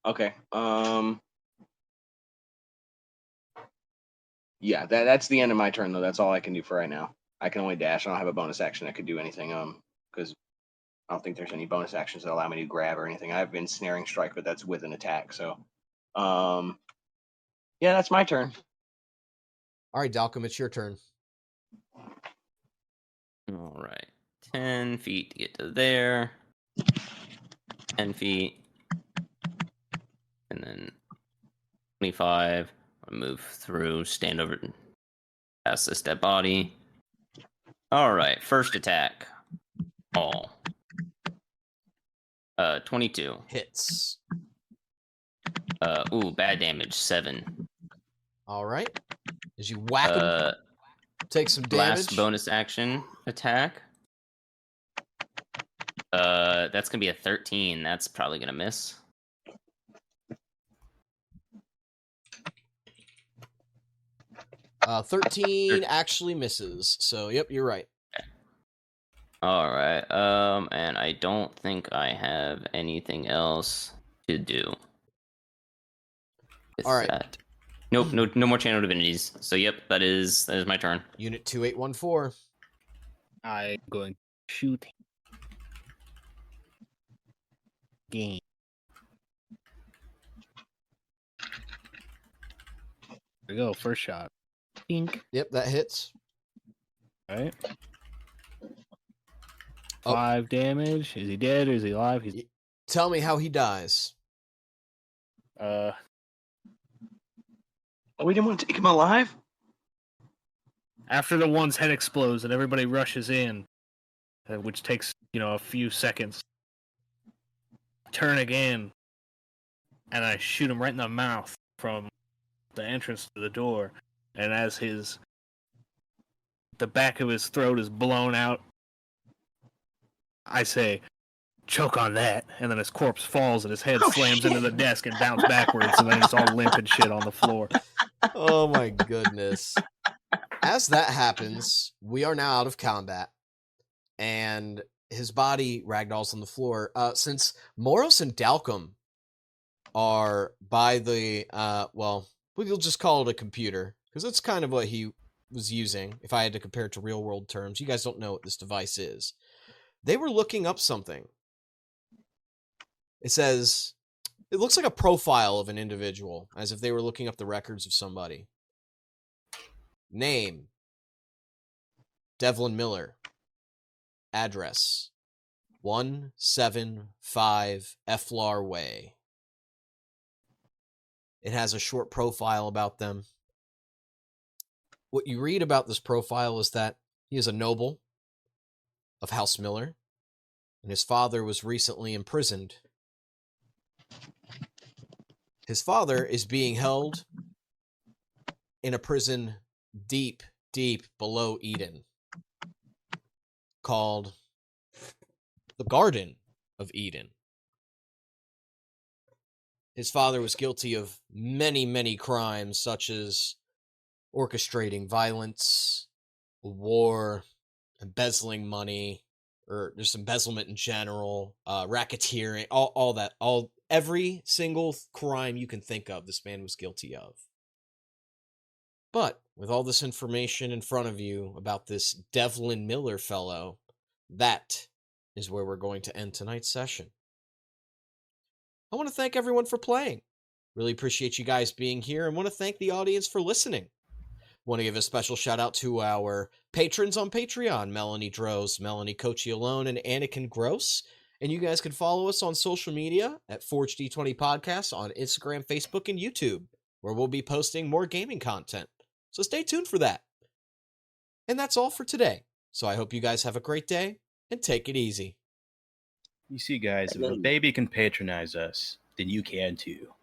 Okay. Yeah, that's the end of my turn, though. That's all I can do for right now. I can only dash. I don't have a bonus action that could do anything. Because I don't think there's any bonus actions that allow me to grab or anything. I have been snaring strike, but that's with an attack. So, yeah, that's my turn. All right, Dalcom, it's your turn. All right. 10 feet to get to there. 10 feet. And then 25. I'll move through, stand over past this dead body. All right. First attack. All. 22. Hits. Bad damage. 7. All right. As you whack him, take some damage. Last bonus action attack. That's gonna be a 13. That's probably gonna miss. Uh, 13 actually misses. So, yep, you're right. All right. And I don't think I have anything else to do. With All right. that. Nope, no more channel divinities. So yep, that is my turn. Unit 2814. I'm going to shoot game. There we go, first shot. Pink. Yep, that hits. All right. Oh. 5 damage. Is he dead or is he alive? He's Tell me how he dies. Oh, we didn't want to take him alive? after the one's head explodes and everybody rushes in, which takes, a few seconds. Turn again, and I shoot him right in the mouth from the entrance to the door. And as the back of his throat is blown out, I say, "Choke on that," and then his corpse falls and his head slams into the desk and bounces backwards, and then it's all limp and shit on the floor. Oh my goodness. As that happens, we are now out of combat, and his body ragdolls on the floor. Since Moros and Dalcom are by the, we'll just call it a computer, because that's kind of what he was using, if I had to compare it to real-world terms. You guys don't know what this device is. They were looking up something. It looks like a profile of an individual, as if they were looking up the records of somebody. Name, Devlin Miller. Address, 175 Eflar Way. It has a short profile about them. What you read about this profile is that he is a noble of House Miller, and his father was recently imprisoned. His father is being held in a prison deep, deep below Eden, called the Garden of Eden. His father was guilty of many, many crimes, such as orchestrating violence, war, embezzling money, or just embezzlement in general, racketeering, all that, every single crime you can think of, this man was guilty of. But with all this information in front of you about this Devlin Miller fellow, that is where we're going to end tonight's session. I want to thank everyone for playing. Really appreciate you guys being here, and want to thank the audience for listening. Want to give a special shout out to our patrons on Patreon, Melanie Droz, Melanie Cocciolone, and Anakin Groce. And you guys can follow us on social media at ForgeD20 Podcasts on Instagram, Facebook, and YouTube, where we'll be posting more gaming content. So stay tuned for that. And that's all for today. So I hope you guys have a great day, and take it easy. You see, guys, if a baby can patronize us, then you can too.